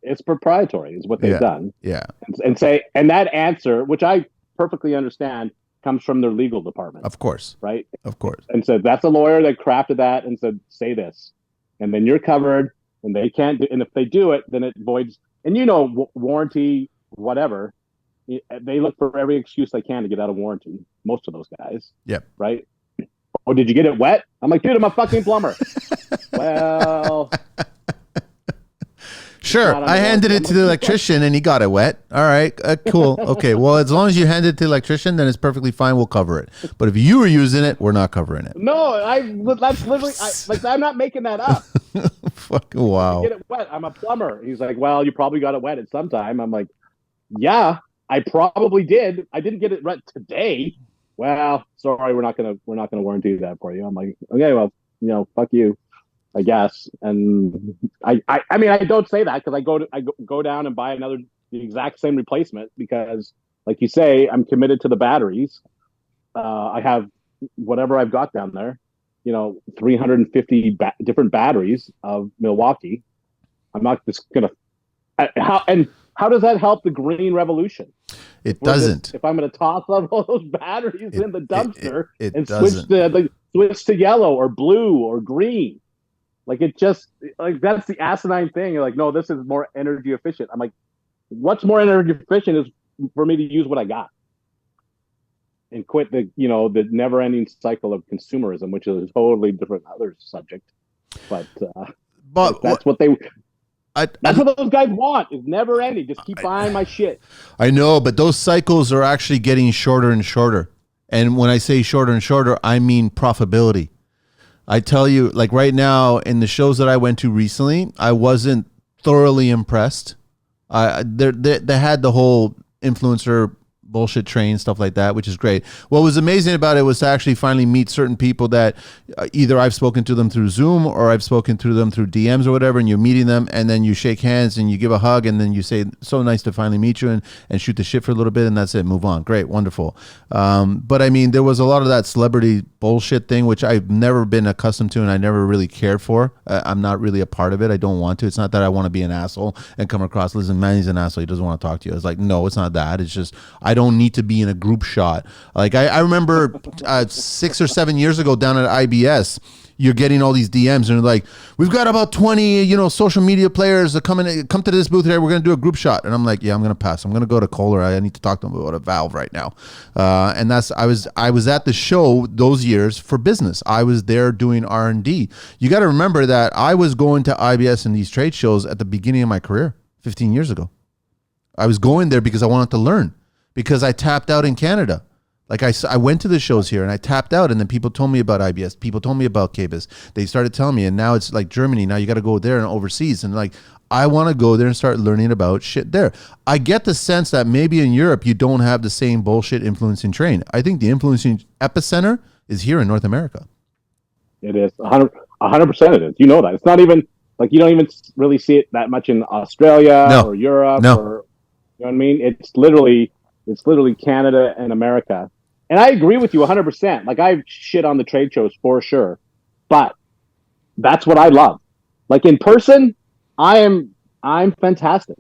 It's proprietary is what they've done.
Yeah.
And that answer, which I perfectly understand, comes from their legal department.
Of course.
Right?
Of course.
And so that's a lawyer that crafted that and said, say this. And then you're covered, and they can't do, and if they do it, then it voids. And warranty, whatever, they look for every excuse they can to get out of warranty. Most of those guys.
Yep.
Right? Oh, did you get it wet? I'm like, dude, I'm a fucking plumber. Well,
sure. I handed it to the electrician and he got it wet. All right, cool. Okay. Well, as long as you hand it to the electrician, then it's perfectly fine. We'll cover it. But if you were using it, we're not covering it.
No, that's literally I'm not making that up.
Fucking wow.
Get it wet. I'm a plumber. He's like, well, you probably got it wet at some time. I'm like, yeah, I probably did. I didn't get it wet today. Well, sorry, we're not gonna warranty that for you. I'm like, okay, well, fuck you, I guess. And I mean, I don't say that because I go down and buy the exact same replacement because, like you say, I'm committed to the batteries. I have whatever I've got down there. 350 different batteries of Milwaukee. I'm not just gonna. How does that help the green revolution?
It doesn't.
If I'm going to toss all those batteries in the dumpster and
doesn't.
switch to yellow or blue or green, like it just that's the asinine thing. You're like, no, this is more energy efficient. I'm like, what's more energy efficient is for me to use what I got and quit the never ending cycle of consumerism, which is a totally different other subject. But that's what they. That's what those guys want, is never ending. Just keep buying my shit.
I know, but those cycles are actually getting shorter and shorter. And when I say shorter and shorter, I mean profitability. I tell you, like right now, in the shows that I went to recently, I wasn't thoroughly impressed. They had the whole influencer bullshit train, stuff like that, which is great. What was amazing about it was to actually finally meet certain people that either I've spoken to them through Zoom or I've spoken to them through DMs or whatever, and you're meeting them and then you shake hands and you give a hug and then you say, so nice to finally meet you, and shoot the shit for a little bit, and that's it, move on. Great, wonderful. But I mean, there was a lot of that celebrity bullshit thing, which I've never been accustomed to and I never really cared for. I'm not really a part of it. I don't want to. It's not that I want to be an asshole and come across, listen, man, he's an asshole, he doesn't want to talk to you. It's like, no, it's not that. It's just, I don't need to be in a group shot. Like I remember 6 or 7 years ago down at IBS, you're getting all these DMs and they're like, we've got about 20, social media players that come to this booth here. We're going to do a group shot. And I'm like, yeah, I'm going to pass. I'm going to go to Kohler. I need to talk to them about a valve right now. And I was at the show those years for business. I was there doing R&D. You got to remember that I was going to IBS and these trade shows at the beginning of my career, 15 years ago. I was going there because I wanted to learn, because I tapped out in Canada. Like I went to the shows here and I tapped out, and then people told me about IBS. People told me about KBIS. They started telling me, and now it's like Germany. Now you got to go there and overseas. And like, I want to go there and start learning about shit there. I get the sense that maybe in Europe you don't have the same bullshit influencing train. I think the influencing epicenter is here in North America.
It is 100%. It is. You know that. It's not even like you don't even really see it that much in Australia or Europe or you know what I mean. It's literally Canada and America. And I agree with you 100%. Like I shit on the trade shows for sure, but that's what I love. Like in person, I'm fantastic.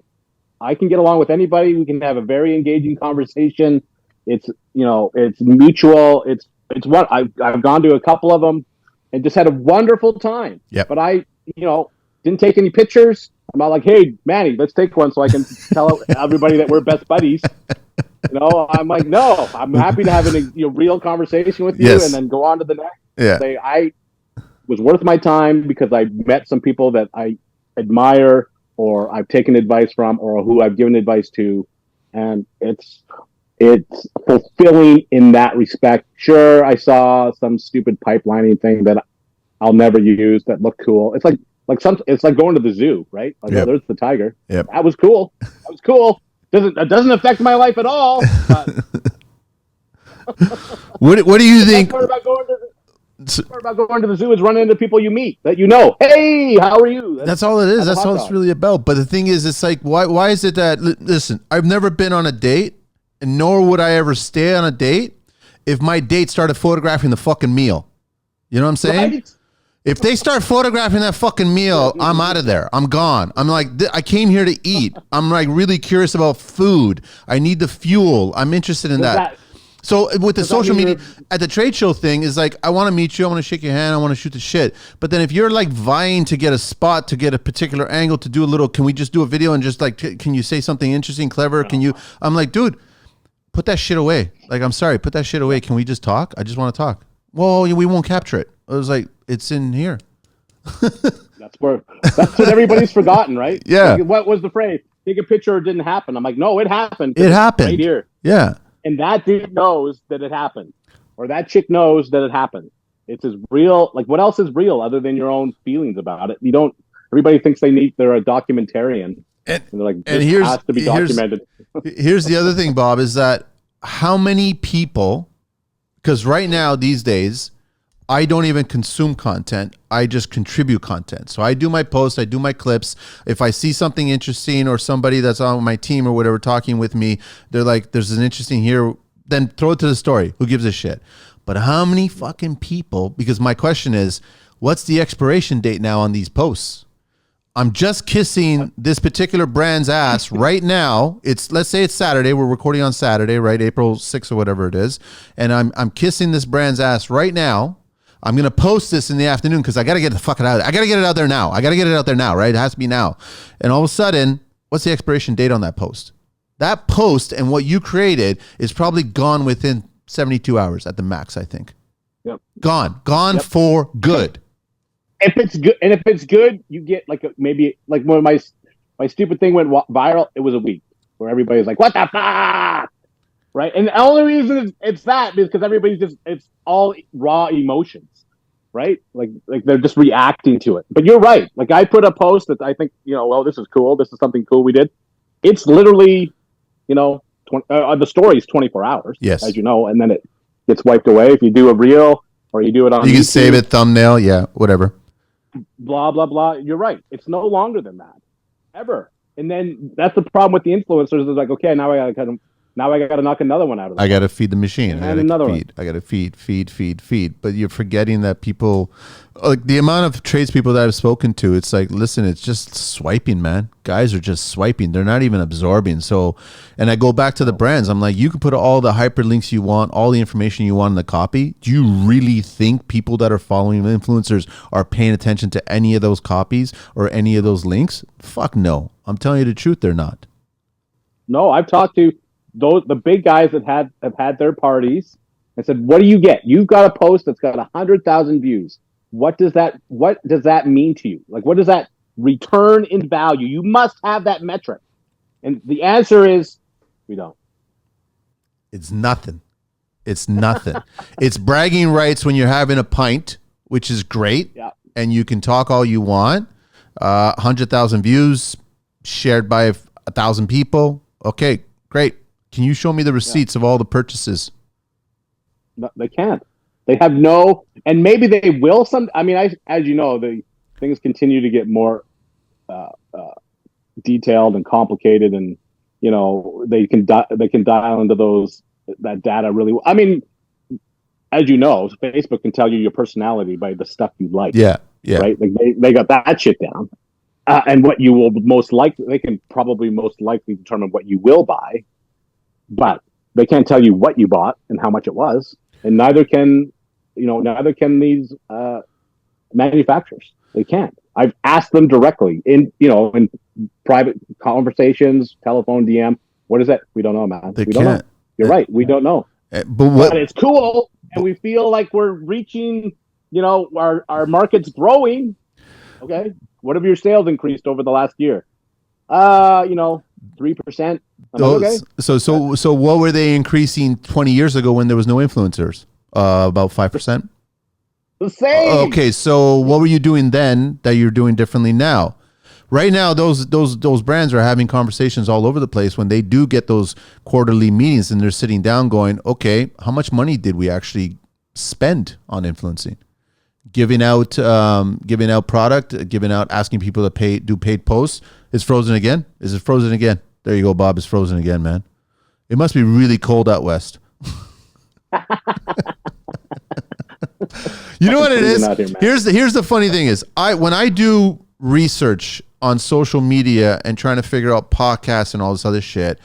I can get along with anybody. We can have a very engaging conversation. It's it's mutual. It's what I've gone to a couple of them and just had a wonderful time.
Yep.
But I didn't take any pictures. I'm not like, hey Manny, let's take one so I can tell everybody that we're best buddies. I'm like, no, I'm happy to have a real conversation with you and then go on to the next.
Yeah.
Say, I was worth my time because I met some people that I admire or I've taken advice from or who I've given advice to. And it's fulfilling in that respect. Sure, I saw some stupid pipelining thing that I'll never use that looked cool. It's like going to the zoo, right? Like, oh, there's the tiger.
Yep.
That was cool. It doesn't affect my life at all. But
what do you think?
The part about going to the zoo is running into people you meet that you know. Hey, how are you?
That's all it is. That's all it's really about. But the thing is, it's like, why is it that? Listen, I've never been on a date, and nor would I ever stay on a date if my date started photographing the fucking meal. You know what I'm saying? Right? If they start photographing that fucking meal, I'm out of there. I'm gone. I'm like, I came here to eat. I'm like really curious about food. I need the fuel. I'm interested in that. So with the social media at the trade show thing is like, I want to meet you. I want to shake your hand. I want to shoot the shit. But then if you're like vying to get a spot, to get a particular angle, to do a little, can we just do a video and just like, can you say something interesting, clever? Can you, I'm like, dude, put that shit away. Like, I'm sorry, put that shit away. Can we just talk? I just want to talk. Well, we won't capture it. I was like, it's in here.
That's what everybody's forgotten, right?
Yeah.
Like, what was the phrase? Take a picture, it didn't happen. I'm like, no, it happened.
It happened.
Right here.
Yeah.
And that dude knows that it happened. Or that chick knows that it happened. It's as real. Like, what else is real other than your own feelings about it? Everybody thinks they're a documentarian. And they're like, this has to be documented.
Here's the other thing, Bob, is that how many people, because right now, these days, I don't even consume content. I just contribute content. So I do my posts, I do my clips. If I see something interesting or somebody that's on my team or whatever talking with me, they're like, there's an interesting here, then throw it to the story. Who gives a shit? But how many fucking people, because my question is, what's the expiration date now on these posts? I'm just kissing this particular brand's ass right now. Let's say it's Saturday. We're recording on Saturday, right? April 6th or whatever it is. And I'm kissing this brand's ass right now. I'm going to post this in the afternoon because I got to get the fuck out. I got to get it out there now. Right? It has to be now. And all of a sudden, what's the expiration date on that post? That post and what you created is probably gone within 72 hours at the max, I think.
Yep.
Gone for good.
If it's good, you get maybe when my stupid thing went viral, it was a week where everybody's like, what the fuck? Right? And the only reason it's that is because everybody's it's all raw emotions, right? Like they're just reacting to it. But you're right. Like I put a post that I think, well, this is cool. This is something cool we did. It's literally, the story is 24 hours,
yes,
as you know, and then it gets wiped away. If you do a reel or you do it on
you can
YouTube,
save it, thumbnail, yeah, whatever.
Blah, blah, blah. You're right. It's no longer than that, ever. And then that's the problem with the influencers. Is like, okay, now I got to knock another one out of it.
I got to feed the machine.
And another one.
I got to feed. But you're forgetting that people, like the amount of tradespeople that I've spoken to, it's like, listen, it's just swiping, man. Guys are just swiping. They're not even absorbing. So, and I go back to the brands. I'm like, you can put all the hyperlinks you want, all the information you want in the copy. Do you really think people that are following influencers are paying attention to any of those copies or any of those links? Fuck no. I'm telling you the truth, they're not.
No, I've talked to the big guys that have had their parties and said, what do you get? You've got a post that's got 100,000 views. What does that mean to you? Like, what does that return in value? You must have that metric. And the answer is, we don't.
It's nothing. It's nothing. It's bragging rights when you're having a pint, which is great.
Yeah.
And you can talk all you want. 100,000 views shared by 1,000 people. Okay, great. Can you show me the receipts of all the purchases?
No, they can't. They have no, and maybe they will. I mean, as you know, the things continue to get more detailed and complicated, and they can dial into that data really. I mean, as you know, Facebook can tell you your personality by the stuff you like.
Yeah, yeah.
Right. Like they got that shit down, and what you will most likely, they can probably most likely determine what you will buy, but they can't tell you what you bought and how much it was, and neither can these manufacturers. They can't. I've asked them directly in private conversations, telephone, DM. What is that? We don't know, man.
They
we
can't.
Don't know. You're right. We don't know.
But
it's cool, and we feel like we're reaching. Our market's growing. Okay, what have your sales increased over the last year? 3%. Okay.
So what were they increasing 20 years ago when there was no influencers? About 5%.
The same.
Okay, so what were you doing then that you're doing differently now? Right now, those brands are having conversations all over the place when they do get those quarterly meetings, and they're sitting down going, okay, how much money did we actually spend on influencing? Giving out product, asking people to do paid posts. Is frozen again? Is it frozen again? There you go, Bob. It's frozen again, man. It must be really cold out west. You know what it is? Here's the funny thing is, when I do research on social media and trying to figure out podcasts and all this other shit,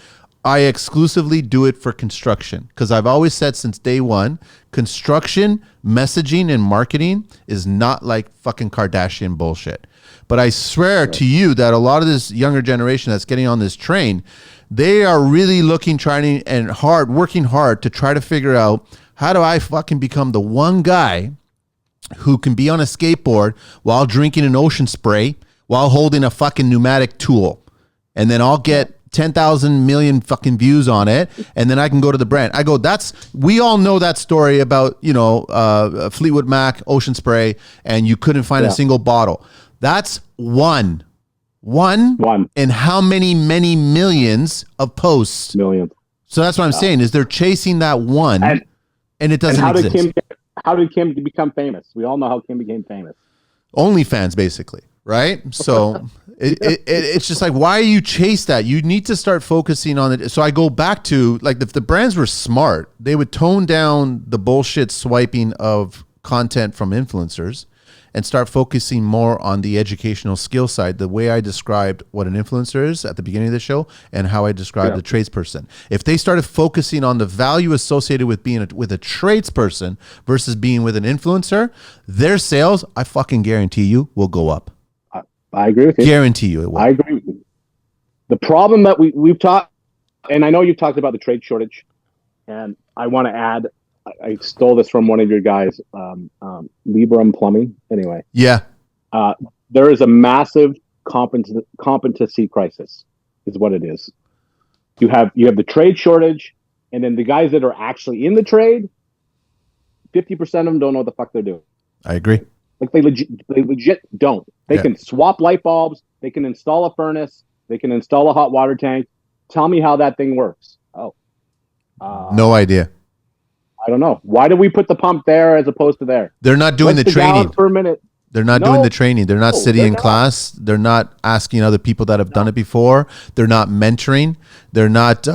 I exclusively do it for construction, because I've always said since day one, construction, messaging, and marketing is not like fucking Kardashian bullshit. But I swear to you that a lot of this younger generation that's getting on this train, they are really working hard to try to figure out, how do I fucking become the one guy who can be on a skateboard while drinking an ocean spray while holding a fucking pneumatic tool, and then I'll get 10,000 million fucking views on it, and then I can go to the brand. I go, we all know that story about, Fleetwood Mac, ocean spray, and you couldn't find a single bottle. That's one in how many millions of posts?
Millions.
So that's what I'm saying, is they're chasing that one, and it doesn't exist.
How did Kim become famous? We all know how Kim became famous.
OnlyFans, basically, right? So it's just like, why you chase that? You need to start focusing on it. So I go back to, like, if the brands were smart, they would tone down the bullshit swiping of content from influencers and start focusing more on the educational skill side, the way I described what an influencer is at the beginning of the show and how I described the tradesperson. If they started focusing on the value associated with being with a tradesperson versus being with an influencer, their sales, I fucking guarantee you, will go up.
I agree with you.
Guarantee you it will.
I agree with you. The problem that we've talked, and I know you've talked about the trade shortage, and I want to add, I stole this from one of your guys, Liability Plumbing. Anyway, there is a massive competency crisis, is what it is. You have the trade shortage, and then the guys that are actually in the trade, 50% of them don't know what the fuck they're doing.
I agree.
Like they legit don't. They can swap light bulbs. They can install a furnace. They can install a hot water tank. Tell me how that thing works.
No idea.
I don't know. Why do we put the pump there as opposed to there?
They're not doing the training
per minute.
They're not doing the training. They're not sitting in class. They're not asking other people that have done it before. They're not mentoring. They're not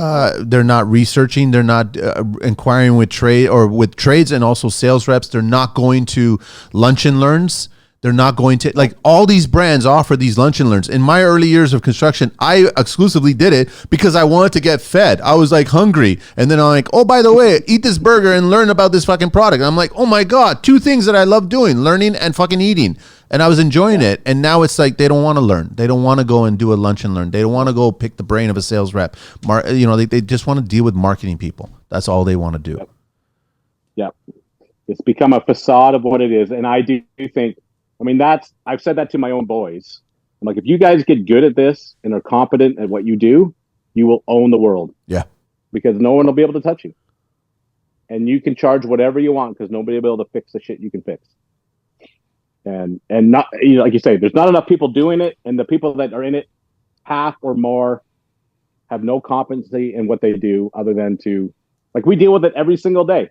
researching. They're not inquiring with trades and also sales reps. They're not going to lunch and learns. They're not going to, like, all these brands offer these lunch and learns. In my early years of construction, I exclusively did it because I wanted to get fed. I was like hungry. And then I'm like, oh, by the way, eat this burger and learn about this fucking product. And I'm like, oh my God, two things that I love doing, learning and fucking eating. And I was enjoying it. And now it's like, they don't want to learn. They don't want to go and do a lunch and learn. They don't want to go pick the brain of a sales rep. They just want to deal with marketing people. That's all they want to do.
Yep. It's become a facade of what it is. And I do think, I've said that to my own boys. I'm like, if you guys get good at this and are competent at what you do, you will own the world.
Yeah.
Because no one will be able to touch you. and you can charge whatever you want because nobody will be able to fix the shit you can fix. And not, like you say, there's not enough people doing it, and the people that are in it, half or more, have no competency in what they do other than to, like, we deal with it every single day.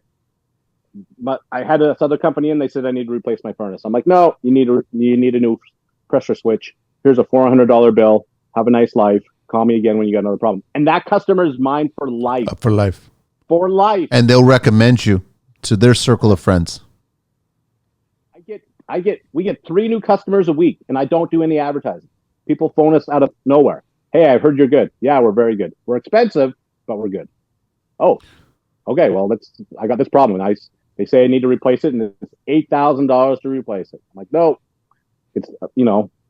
But I had this other company in, they said I need to replace my furnace. I'm like, no, you need a new pressure switch. Here's a $400 bill. Have a nice life. Call me again when you got another problem. And that customer is mine for life.
For life.
For life.
And they'll recommend you to their circle of friends.
We get 3 new customers a week, and I don't do any advertising. People phone us out of nowhere. Hey, I've heard you're good. Yeah, we're very good. We're expensive, but we're good. Oh, okay. Well, I got this problem. And they say I need to replace it, and it's $8,000 to replace it. I'm like, no, it's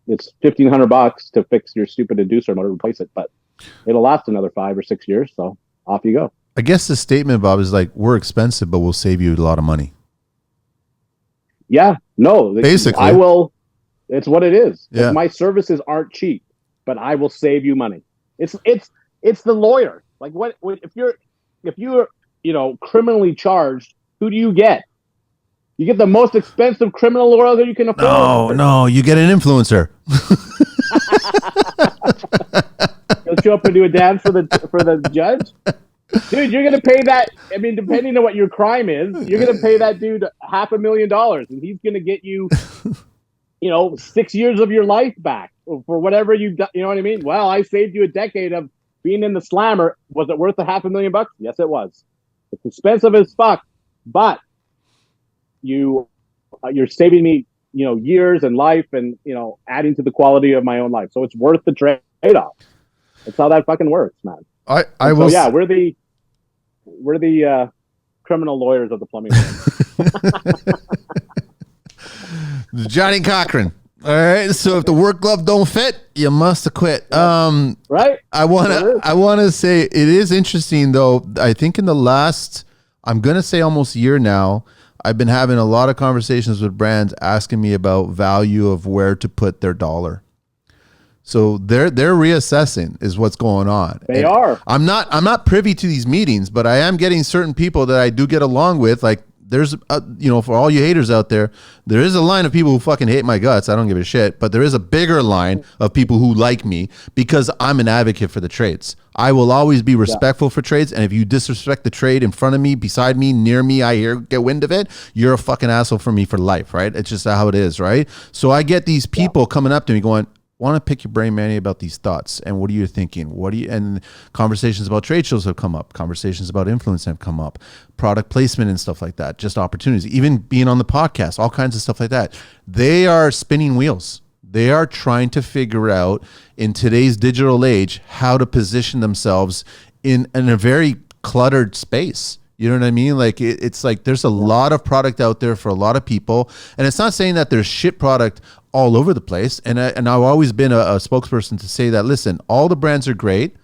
it's $1,500 to fix your stupid inducer motor, replace it, but it'll last another 5 or 6 years. So off you go.
I guess the statement, Bob, is like, we're expensive, but we'll save you a lot of money.
Yeah, no,
basically,
I will. It's what it is.
Yeah.
My services aren't cheap, but I will save you money. It's the lawyer. Like, what if you're criminally charged? Who do you get? You get the most expensive criminal lawyer that you can afford.
No, you get an influencer.
He'll show up and do a dance for the judge. Dude, you're gonna pay that. I mean, depending on what your crime is, you're gonna pay that dude $500,000, and he's gonna get you, 6 years of your life back for whatever you've done. You know what I mean? Well, I saved you a decade of being in the slammer. Was it worth $500,000? Yes, it was. It's expensive as fuck, but you're saving me, years and life, and adding to the quality of my own life. So it's worth the trade-off. That's how that fucking works, man.
I will.
Yeah, we're the criminal lawyers of the plumbing world.
Johnny Cochran. All right. So if the work glove don't fit, you must have quit.
Right.
I wanna say it is interesting though. I think in the last, I'm gonna say almost a year now, I've been having a lot of conversations with brands asking me about value of where to put their dollar. So they're reassessing is what's going on.
They are.
I'm not privy to these meetings, but I am getting certain people that I do get along with. Like there's for all you haters out there, there is a line of people who fucking hate my guts. I don't give a shit. But there is a bigger line of people who like me because I'm an advocate for the trades. I will always be respectful for trades. And if you disrespect the trade in front of me, beside me, near me, get wind of it, you're a fucking asshole for me for life, right? It's just how it is, right? So I get these people coming up to me going, want to pick your brain, Manny, about these thoughts. And what are you thinking? And conversations about trade shows have come up. Conversations about influence have come up. Product placement and stuff like that. Just opportunities. Even being on the podcast. All kinds of stuff like that. They are spinning wheels. They are trying to figure out in today's digital age how to position themselves in a very cluttered space. You know what I mean? Like it's like there's a lot of product out there for a lot of people. And it's not saying that there's shit product all over the place. And I've always been a spokesperson to say that, listen, all the brands are great.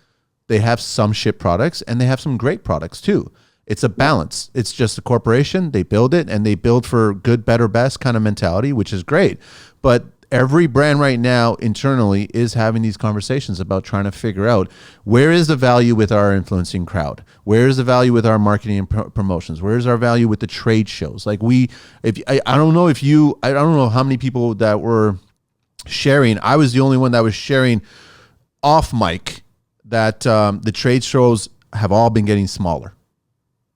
They have some shit products and they have some great products too. It's a balance. It's just a corporation. They build it and they build for good, better, best kind of mentality, which is great. But every brand right now internally is having these conversations about trying to figure out where is the value with our influencing crowd? Where is the value with our marketing and promotions? Where is our value with the trade shows? Like I don't know how many people that were sharing. I was the only one that was sharing off mic that the trade shows have all been getting smaller.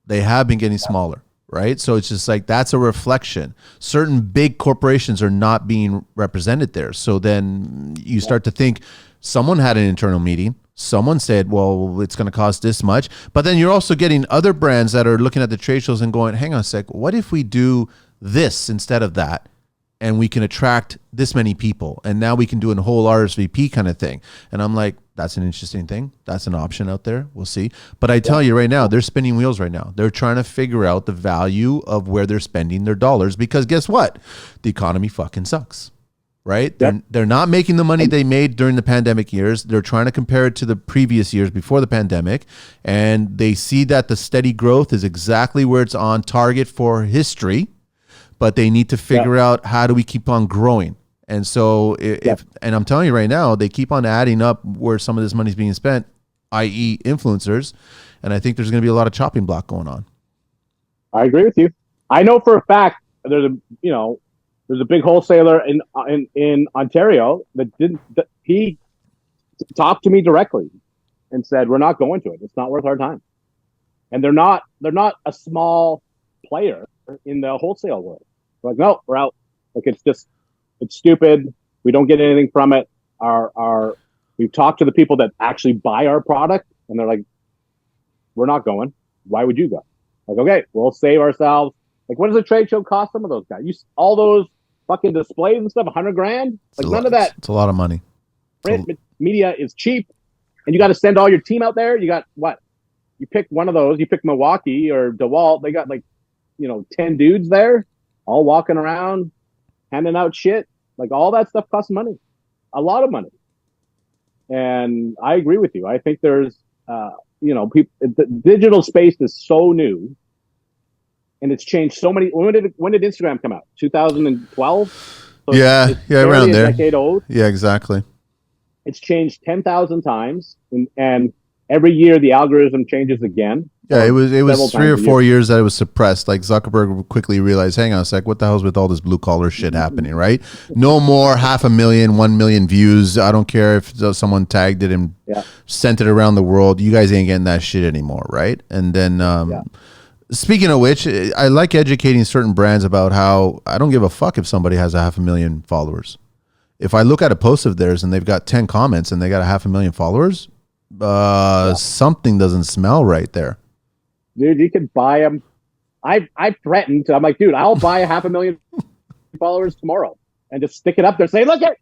They have been getting smaller. Right. So it's just like that's a reflection. Certain big corporations are not being represented there. So then you start to think someone had an internal meeting. Someone said, well, it's going to cost this much. But then you're also getting other brands that are looking at the trade shows and going, hang on a sec. What if we do this instead of that? And we can attract this many people. And now we can do a whole RSVP kind of thing. And I'm like, that's an interesting thing. That's an option out there. We'll see. But I tell you right now, they're spinning wheels right now. They're trying to figure out the value of where they're spending their dollars because guess what? The economy fucking sucks, right? Yep. They're not making the money they made during the pandemic years. They're trying to compare it to the previous years before the pandemic. And they see that the steady growth is exactly where it's on target for history, but they need to figure out how do we keep on growing. And so and I'm telling you right now, they keep on adding up where some of this money is being spent, i.e. influencers. And I think there's going to be a lot of chopping block going on.
I agree with you. I know for a fact there's a big wholesaler in Ontario that he talked to me directly and said, we're not going to it. It's not worth our time. And they're not a small player in the wholesale world. They're like, no, we're out. Like, it's stupid. We don't get anything from it. We've talked to the people that actually buy our product, and they're like, we're not going. Why would you go? Like, okay, we'll save ourselves. Like, what does a trade show cost some of those guys? All those fucking displays and stuff, $100,000? Like, none of that.
It's a lot of money.
Print media is cheap, and you got to send all your team out there. You got what? You pick one of those. You pick Milwaukee or DeWalt. They got 10 dudes there, all walking around, handing out shit. Like, all that stuff costs money, a lot of money. And I agree with you. I think there's, people. The digital space is so new, and it's changed so many. When did Instagram come out? 2012. So
yeah, around there.
A decade old.
Yeah, exactly.
It's changed 10,000 times, and every year the algorithm changes again.
Yeah, it was 3 or 4 years that it was suppressed. Like, Zuckerberg quickly realized, hang on a sec, what the hell's with all this blue collar shit happening, right? No more 500,000, 1 million views. I don't care if someone tagged it and sent it around the world. You guys ain't getting that shit anymore, right? And then speaking of which, I like educating certain brands about how I don't give a fuck if somebody has 500,000 followers. If I look at a post of theirs and they've got 10 comments and they got 500,000 followers, something doesn't smell right there.
Dude, you can buy them. I've threatened. I'm like, dude, I'll buy 500,000 followers tomorrow and just stick it up there. Say, look at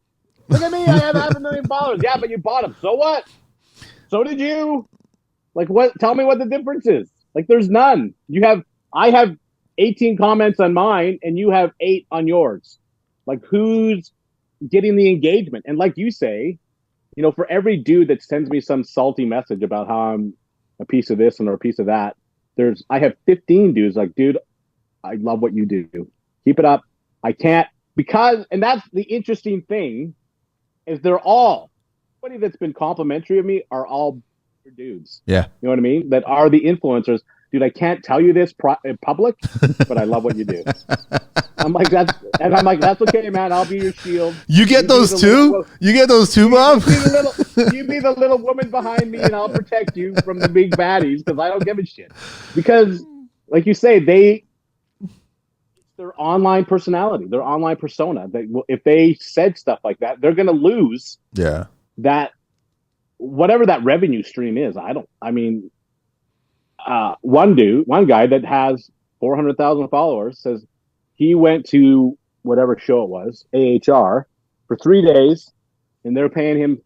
me. I have 500,000 followers. Yeah, but you bought them. So what? So did you. Like, what? Tell me what the difference is. Like, there's none. I have 18 comments on mine, and you have 8 on yours. Like, who's getting the engagement? And like you say, for every dude that sends me some salty message about how I'm a piece of this and or a piece of that, I have 15 dudes like, dude, I love what you do. Keep it up. I can't and that's the interesting thing is anybody that's been complimentary of me are all dudes. Yeah. You know what I mean? That are the influencers. Dude, I can't tell you this in public, but I love what you do. I'm like, that's okay, man. I'll be your shield.
You get those too? You get those too, Bob?
You be the little woman behind me, and I'll protect you from the big baddies because I don't give a shit. Because, like you say, it's their online personality, their online persona. If they said stuff like that, they're going to lose that, whatever that revenue stream is. One guy that has 400,000 followers says he went to whatever show it was, AHR, for 3 days, and they're paying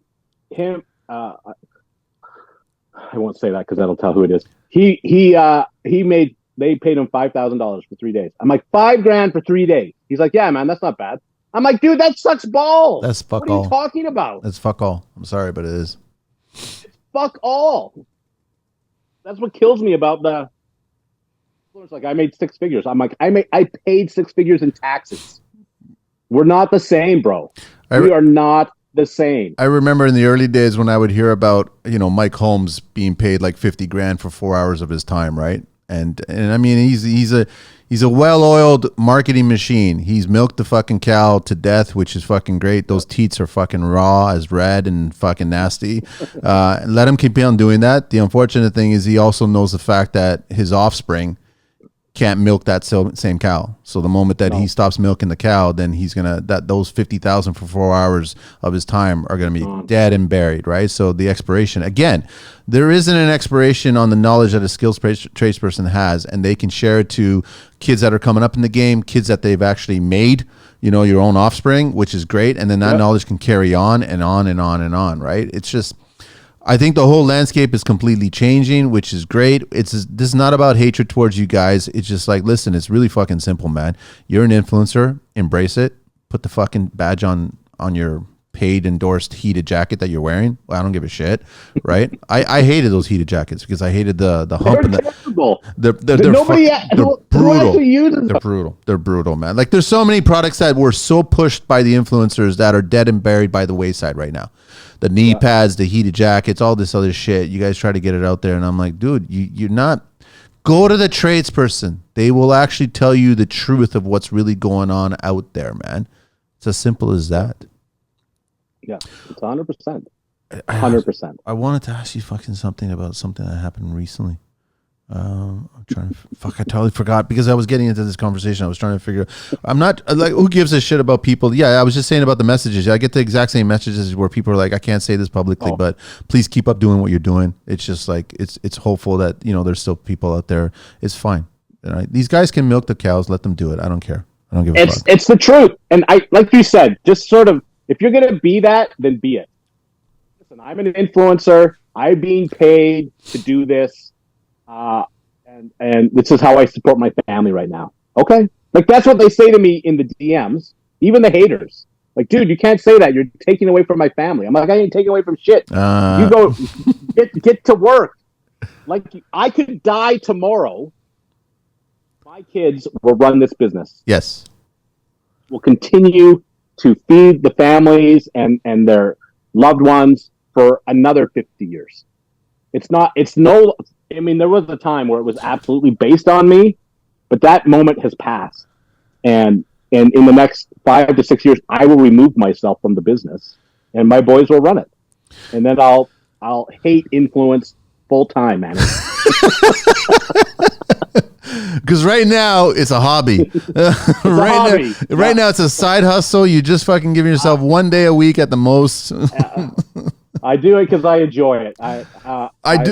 him. I won't say that because that'll tell who it is. They paid him $5,000 for 3 days. I'm like, $5,000 for 3 days. He's like, yeah, man, that's not bad. I'm like, dude, that sucks balls.
That's fuck
what
all.
What are you talking about?
That's fuck all. I'm sorry, but it is.
It's fuck all. That's what kills me about the. It's like, I made 6 figures. I'm like, I paid 6 figures in taxes. We're not the same, bro. We are not the same.
I remember in the early days when I would hear about, Mike Holmes being paid like $50,000 for 4 hours of his time, right? And I mean, he's a well-oiled marketing machine. He's milked the fucking cow to death, which is fucking great. Those teats are fucking raw as red and fucking nasty. Let him keep on doing that. The unfortunate thing is he also knows the fact that his offspring can't milk that same cow. So the moment that he stops milking the cow, then he's gonna those 50,000 for 4 hours of his time are gonna be dead and buried, right? So the expiration again, there isn't an expiration on the knowledge that a skills tradesperson has, and they can share it to kids that are coming up in the game, kids that they've actually made, your own offspring, which is great, and then that knowledge can carry on and on and on and on, right? It's just. I think the whole landscape is completely changing, which is great. This is not about hatred towards you guys. It's just like, listen, it's really fucking simple, man. You're an influencer. Embrace it. Put the fucking badge on your paid endorsed heated jacket that you're wearing. Well, I don't give a shit, right? I hated those heated jackets because I hated the hump.
They're terrible.
They're brutal. They're brutal, man. Like, there's so many products that were so pushed by the influencers that are dead and buried by the wayside right now. The knee pads, the heated jackets, all this other shit. You guys try to get it out there, and I'm like, dude, you're not Go to the tradesperson. They will actually tell you the truth of what's really going on out there, man. It's as simple as that.
Yeah, it's 100%. 100%.
I wanted to ask you fucking something about something that happened recently. I'm trying to I totally forgot because I was getting into this conversation. I was trying to figure I'm not like, who gives a shit about people? Yeah, I was just saying about the messages. I get the exact same messages where people are like, I can't say this publicly, but please keep up doing what you're doing. It's just like, it's hopeful that, there's still people out there. It's fine. Right? These guys can milk the cows. Let them do it. I don't care. I don't give a fuck.
It's the truth. And like you said, just sort of, if you're going to be that, then be it. Listen, I'm an influencer. I'm being paid to do this. And this is how I support my family right now. Okay? Like, that's what they say to me in the DMs, even the haters. Like, dude, you can't say that. You're taking away from my family. I'm like, I ain't taking away from shit. You go get to work. Like, I could die tomorrow. My kids will run this business.
Yes.
Will continue to feed the families and their loved ones for another 50 years. I mean, there was a time where it was absolutely based on me, but that moment has passed. And in the next 5 to 6 years, I will remove myself from the business and my boys will run it. And then I'll hate influence full time, man.
Because right now it's a hobby. Right now it's a side hustle. You just fucking give yourself 1 day a week at the most.
I do it because I enjoy it.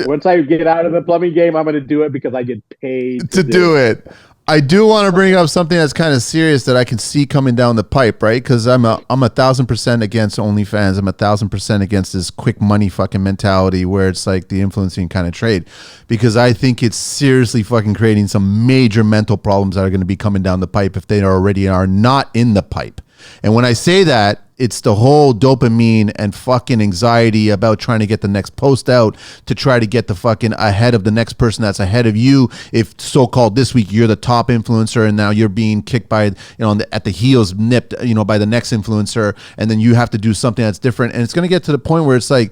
Once I get out of the plumbing game, I'm going to do it because I get paid
to do it. I do want to bring up something that's kind of serious that I can see coming down the pipe, right? Because I'm 1,000% against OnlyFans. I'm 1,000% against this quick money fucking mentality where it's like the influencing kind of trade, because I think it's seriously fucking creating some major mental problems that are going to be coming down the pipe if they already are not in the pipe. And when I say that, it's the whole dopamine and fucking anxiety about trying to get the next post out to try to get the fucking ahead of the next person that's ahead of you. If so-called this week you're the top influencer and now you're being kicked by, at the heels, nipped, by the next influencer, and then you have to do something that's different. And it's going to get to the point where it's like,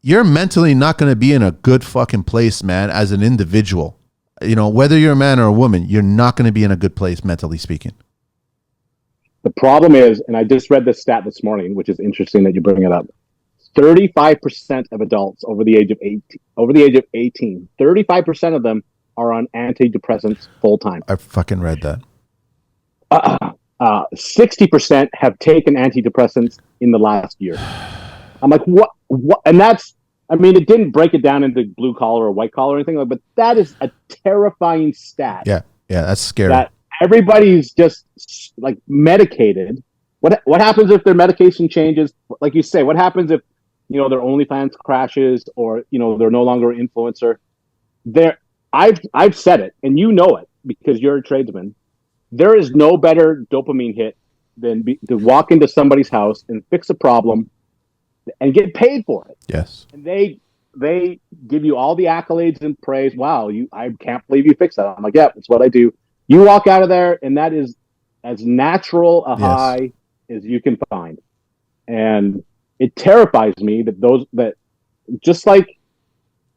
you're mentally not going to be in a good fucking place, man, as an individual. Whether you're a man or a woman, you're not going to be in a good place, mentally speaking.
The problem is, and I just read this stat this morning, which is interesting that you bring it up. 35% of adults over the age of 18, 35% of them are on antidepressants full time.
I fucking read that.
60% have taken antidepressants in the last year. I'm like, what? And that's, I mean, it didn't break it down into blue collar or white collar or anything like, but that is a terrifying stat.
Yeah, that's scary.
That everybody's just like medicated. What happens if their medication changes? Like you say, what happens if their OnlyFans crashes or they're no longer an influencer? I've said it, and you know it because you're a tradesman. There is no better dopamine hit than to walk into somebody's house and fix a problem and get paid for it.
Yes,
and they give you all the accolades and praise. Wow, I can't believe you fixed that. I'm like, yeah, that's what I do. You walk out of there, and that is as natural a high as you can find. And it terrifies me that just like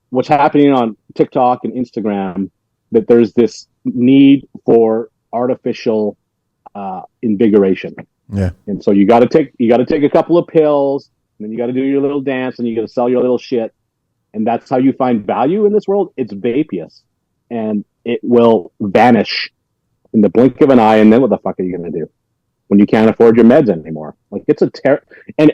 what's happening on TikTok and Instagram, that there's this need for artificial invigoration.
Yeah. And
so you got to take a couple of pills, and then you got to do your little dance, and you got to sell your little shit, and that's how you find value in this world. It's vapious, and it will vanish in the blink of an eye, and then what the fuck are you going to do when you can't afford your meds anymore? Like, it's and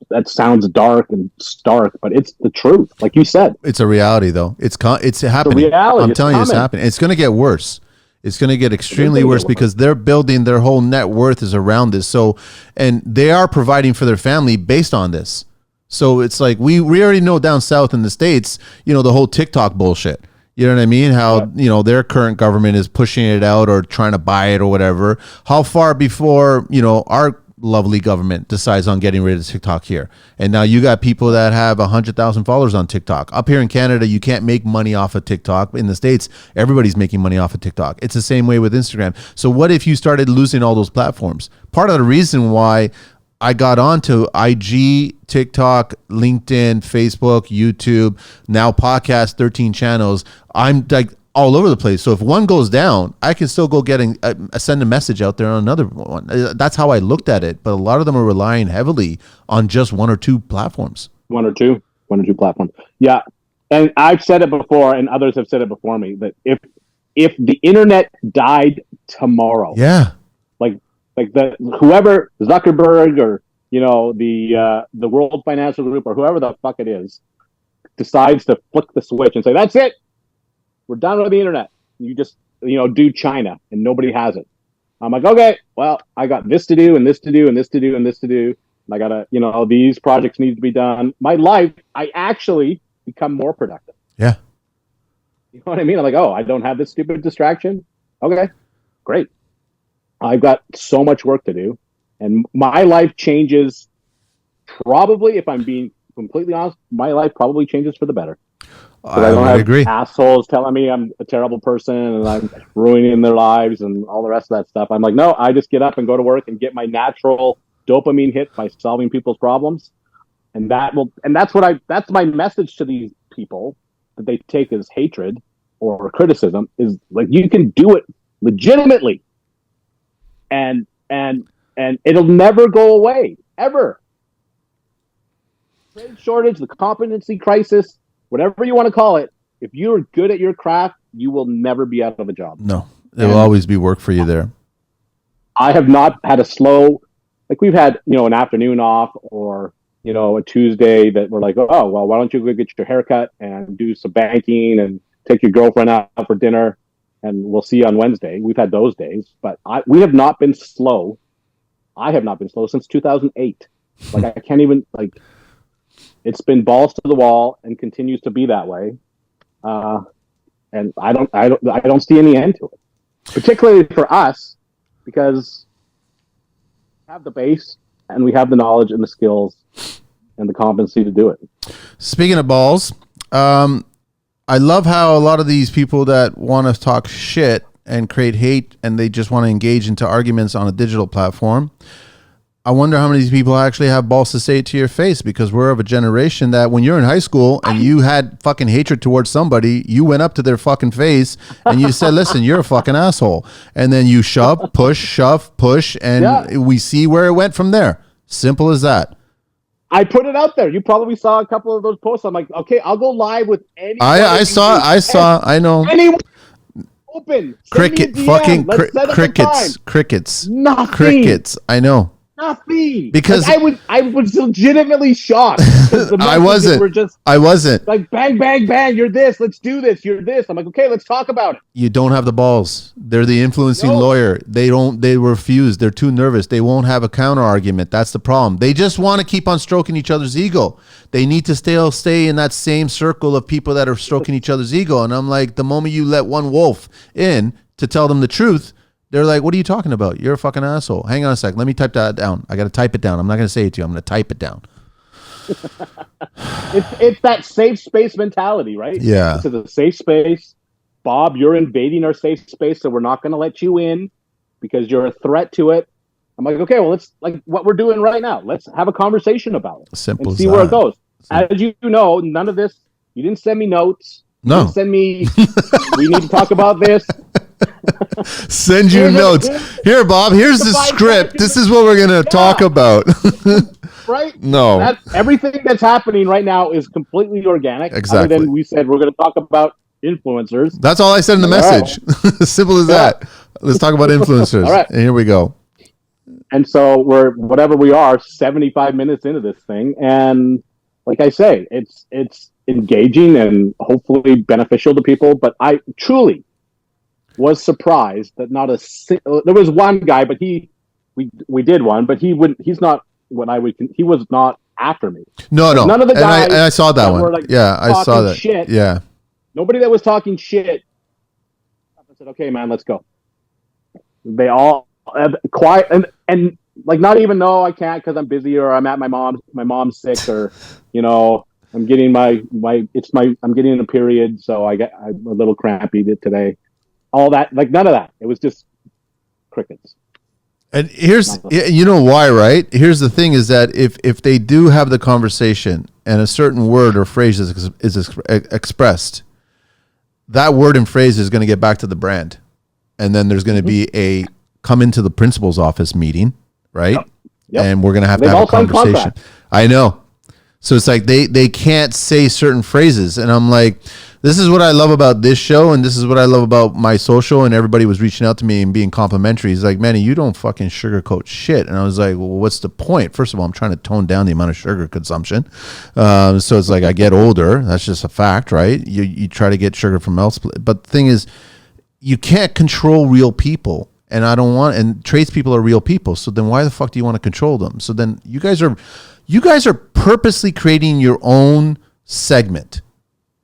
that sounds dark and stark, but it's the truth. Like you said,
it's a reality, though. It's happening. It's a reality. I'm telling you, it's happening. It's going to get worse. It's going to get extremely worse because they're building their whole net worth is around this. So, and they are providing for their family based on this. So it's like we already know down south in the States, the whole TikTok bullshit. You know what I mean? How, their current government is pushing it out or trying to buy it or whatever. How far before, our lovely government decides on getting rid of TikTok here? And now you got people that have 100,000 followers on TikTok. Up here in Canada, you can't make money off of TikTok. In the States, everybody's making money off of TikTok. It's the same way with Instagram. So what if you started losing all those platforms? Part of the reason why I got onto IG, TikTok, LinkedIn, Facebook, YouTube, now podcast, 13 channels. I'm like all over the place. So if one goes down, I can still go send a message out there on another one. That's how I looked at it. But a lot of them are relying heavily on just one or two platforms.
One or two platforms. Yeah. And I've said it before, and others have said it before me, that if the internet died tomorrow,
yeah,
like whoever Zuckerberg or the World Financial Group or whoever the fuck it is decides to flick the switch and say, that's it, we're done with the internet, you just do China and nobody has it. I'm like, okay, well, I got this to do and this to do and this to do and this to do. And I gotta, these projects need to be done. My life, I actually become more productive.
Yeah.
You know what I mean? I'm like, oh, I don't have this stupid distraction. Okay, great. I've got so much work to do, and my life changes. Probably, if I'm being completely honest, my life probably changes for the better. I don't have
agree.
Assholes telling me I'm a terrible person and I'm ruining their lives and all the rest of that stuff. I'm like, no, I just get up and go to work and get my natural dopamine hit by solving people's problems, and that's my message to these people that they take as hatred or criticism, is like, you can do it legitimately. And it'll never go away, ever. Trade shortage, the competency crisis, whatever you want to call it, if you're good at your craft, you will never be out of a job.
No, there will always be work for you there.
I have not had a slow, like we've had, an afternoon off or, a Tuesday that we're like, oh, well, why don't you go get your haircut and do some banking and take your girlfriend out for dinner, and we'll see you on Wednesday. We've had those days, but we have not been slow. I have not been slow since 2008. Like, I can't even, it's been balls to the wall and continues to be that way. And I don't see any end to it, particularly for us, because we have the base and we have the knowledge and the skills and the competency to do it.
Speaking of balls, I love how a lot of these people that want to talk shit and create hate and they just want to engage into arguments on a digital platform. I wonder how many of these people actually have balls to say it to your face, because we're of a generation that when you're in high school and you had fucking hatred towards somebody, you went up to their fucking face and you said, listen, you're a fucking asshole. And then you shove, push, and we see where it went from there. Simple as that.
I put it out there. You probably saw a couple of those posts. I'm like, okay, I'll go live with any.
I know.
Anyone open.
Crickets.
Nothing.
Crickets. I know.
Nothing.
Because
I was legitimately shocked.
I wasn't.
Like, bang, bang, bang. You're this. Let's do this. You're this. I'm like, okay, let's talk about it.
You don't have the balls. They're the influencing lawyer. They refuse. They're too nervous. They won't have a counter argument. That's the problem. They just want to keep on stroking each other's ego. They need to stay in that same circle of people that are stroking each other's ego. And I'm like, the moment you let one wolf in to tell them the truth, they're like, what are you talking about? You're a fucking asshole. Hang on a sec. Let me type that down. I got to type it down. I'm not going to say it to you. I'm going to type it down.
It's that safe space mentality, right?
Yeah.
This is a safe space. Bob, you're invading our safe space, so we're not going to let you in because you're a threat to it. I'm like, okay, well, let's, like what we're doing right now. Let's have a conversation about it.
Simple
and see where it goes. As you know, none of this, you didn't send me notes.
No.
You didn't send me, we need to talk about this.
Send you notes. Here, Bob, here's the script. This is what we're going to talk about.
Right?
No.
Everything that's happening right now is completely organic.
Exactly.
Other than we said we're going to talk about influencers.
That's all I said in the message. Right. Simple as that. Let's talk about influencers.
All right.
And here we go.
And so we're, whatever we are, 75 minutes into this thing. And like I say, it's engaging and hopefully beneficial to people. But I truly was surprised that there was one guy, but we did one, but he's not what I would, he was not after me.
No.
None of the guys.
And I saw that one. I saw that.
Shit.
Yeah.
Nobody that was talking shit. I said, okay, man, let's go. They all quiet and like, not even, no, I can't because I'm busy or I'm at my mom's sick or, I'm getting I'm getting a period. So I'm a little crampy today. All that, like none of that. It was just crickets.
And here's, you know why, right? Here's the thing is that if they do have the conversation and a certain word or phrase is expressed, that word and phrase is going to get back to the brand. And then there's going to be a come into the principal's office meeting, right?
Yep.
And we're going to have a conversation. I know. So it's like they can't say certain phrases. And I'm like, this is what I love about this show, and this is what I love about my social, and everybody was reaching out to me and being complimentary. He's like, Manny, you don't fucking sugarcoat shit. And I was like, well, what's the point? First of all, I'm trying to tone down the amount of sugar consumption. So it's like I get older. That's just a fact, right? You try to get sugar from elsewhere. But the thing is, you can't control real people. And I don't want, and tradespeople are real people. So then why the fuck do you want to control them? So then you guys are purposely creating your own segment.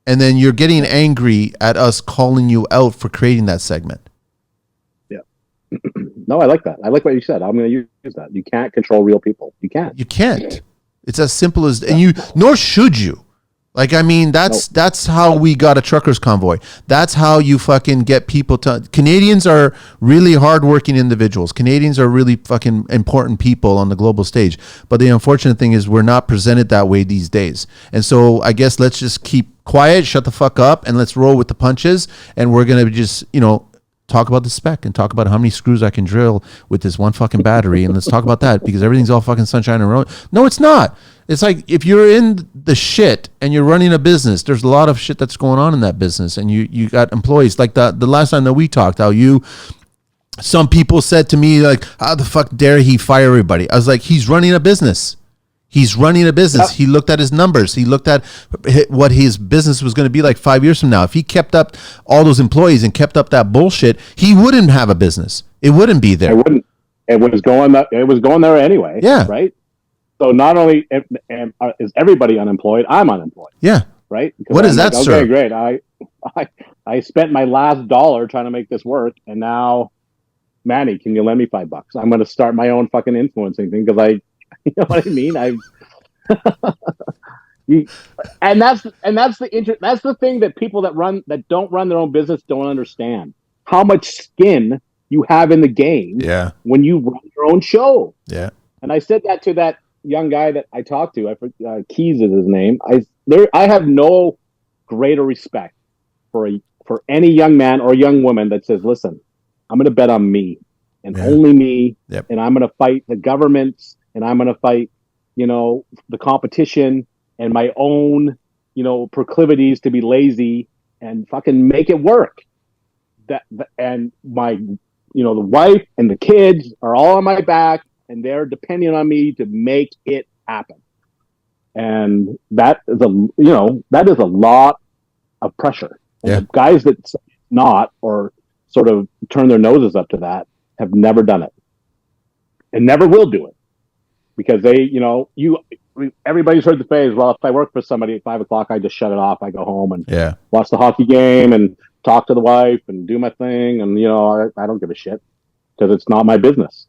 And then you're getting angry at us calling you out for creating that segment.
Yeah. No, I like that. I like what you said. I'm going to use that. You can't control real people. You can't.
You can't. It's as simple as, and you, nor should you. Like, I mean, that's how we got a truckers convoy. That's how you fucking get people to, Canadians are really hardworking individuals. Canadians are really fucking important people on the global stage. But the unfortunate thing is we're not presented that way these days. And so I guess let's just keep quiet, shut the fuck up, and let's roll with the punches. And we're going to just, talk about the spec and talk about how many screws I can drill with this one fucking battery. And let's talk about that because everything's all fucking sunshine and roses. No, it's not. It's like if you're in the shit and you're running a business, there's a lot of shit that's going on in that business. And you got employees like the last time that we talked, some people said to me, like, how the fuck dare he fire everybody? I was like, he's running a business. He's running a business. He looked at his numbers. He looked at what his business was going to be like 5 years from now. If he kept up all those employees and kept up that bullshit, he wouldn't have a business. It wouldn't be there.
It wouldn't. It was going there anyway.
Yeah.
Right. So not only is everybody unemployed, I'm unemployed.
Yeah.
Right.
What is that, sir?
Okay, great. I spent my last dollar trying to make this work, and now, Manny, can you lend me $5? I'm going to start my own fucking influencing thing because you know what I mean? That's the thing that people that don't run their own business don't understand. How much skin you have in the game when you run your own show. Yeah. And I said that to that young guy that I talked to. Keys is his name. I have no greater respect for any young man or young woman that says, listen, I'm going to bet on me and only me. Yep. And I'm going to fight the governments. And I'm going to fight, the competition and my own, proclivities to be lazy and fucking make it work. And my, the wife and the kids are all on my back and they're depending on me to make it happen. And that is a lot of pressure. And the guys that not or sort of turn their noses up to that have never done it and never will do it. Because everybody's heard the phrase, well, if I work for somebody at 5:00, I just shut it off. I go home and watch the hockey game and talk to the wife and do my thing. And, I don't give a shit because it's not my business.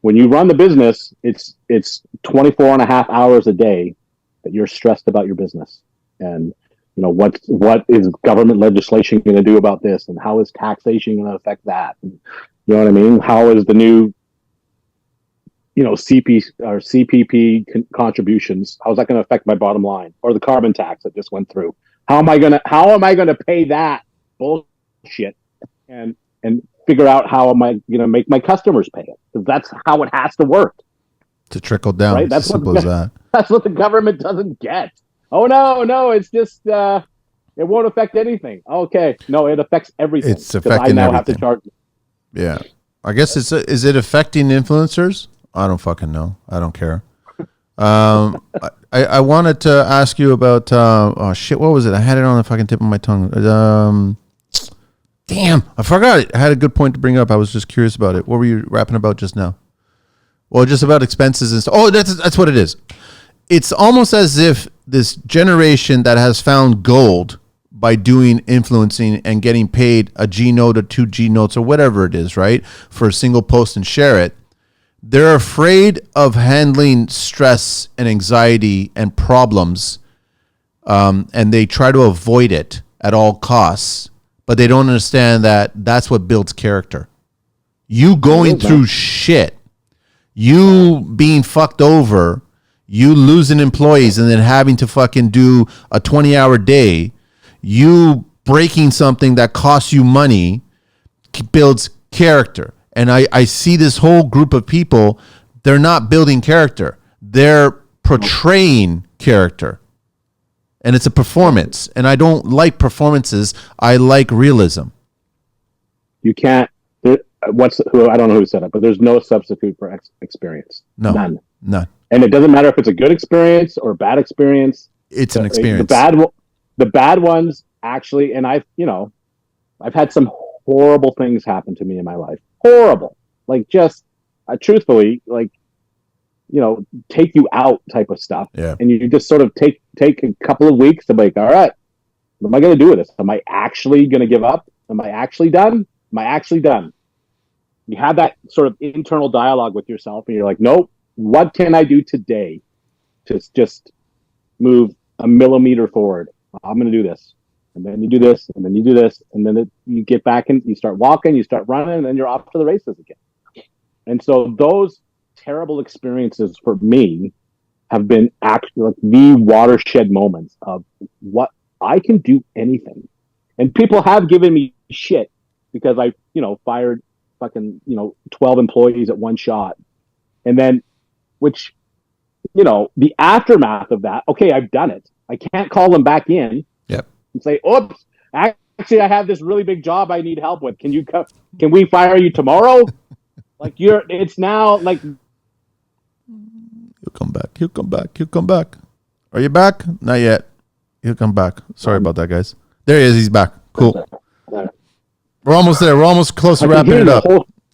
When you run the business, it's 24 and a half hours a day that you're stressed about your business. And, what is government legislation going to do about this? And how is taxation going to affect that? And, you know what I mean? How is the new CPP contributions, how's that going to affect my bottom line? Or the carbon tax that just went through? How am I going to pay that bullshit and figure out how am I going to make my customers pay it? Because that's how it has to work.
To trickle down. Right? That's simple as that.
That's what the government doesn't get. Oh no, it's just it won't affect anything. Okay, no, it affects everything.
It's affecting everything. I now have to charge. Yeah, I guess is it affecting influencers? I don't fucking know. I don't care. I wanted to ask you about what was it? I had it on the fucking tip of my tongue. Damn, I forgot it. I had a good point to bring up. I was just curious about it. What were you rapping about just now? Well, just about expenses and stuff. Oh, that's what it is. It's almost as if this generation that has found gold by doing influencing and getting paid a G note or 2 G notes or whatever it is, right, for a single post and share it. They're afraid of handling stress and anxiety and problems, and they try to avoid it at all costs, but they don't understand that that's what builds character. You going through shit You being fucked over, you losing employees and then having to fucking do a 20-hour day, you breaking something that costs you money builds character. And I see this whole group of people, they're not building character. They're portraying character. And it's a performance. And I don't like performances. I like realism.
You can't, I don't know who said it, but there's no substitute for experience.
No.
None. And it doesn't matter if it's a good experience or a bad experience.
It's an experience.
The bad ones actually, and I've had some horrible things happen to me in my life. Horrible. Like just truthfully, like, take you out type of stuff.
Yeah.
And you just sort of take a couple of weeks to be like, all right, what am I going to do with this? Am I actually going to give up? Am I actually done? Am I actually done? You have that sort of internal dialogue with yourself and you're like, nope, what can I do today to just move a millimeter forward? I'm going to do this. And then you do this, and then you do this, and then you get back and you start walking, you start running, and then you're off to the races again. And so those terrible experiences for me have been actually like the watershed moments of what I can do anything. And people have given me shit because I, fired fucking, 12 employees at one shot. And then, which, the aftermath of that, okay, I've done it. I can't call them back in.
Yep.
And say, oops, actually, I have this really big job I need help with. Can we fire you tomorrow? Like it's now like.
He'll come back. Are you back? Not yet. He'll come back. Sorry about that, guys. There he is. He's back. Cool. We're almost there. We're almost close to wrapping it up.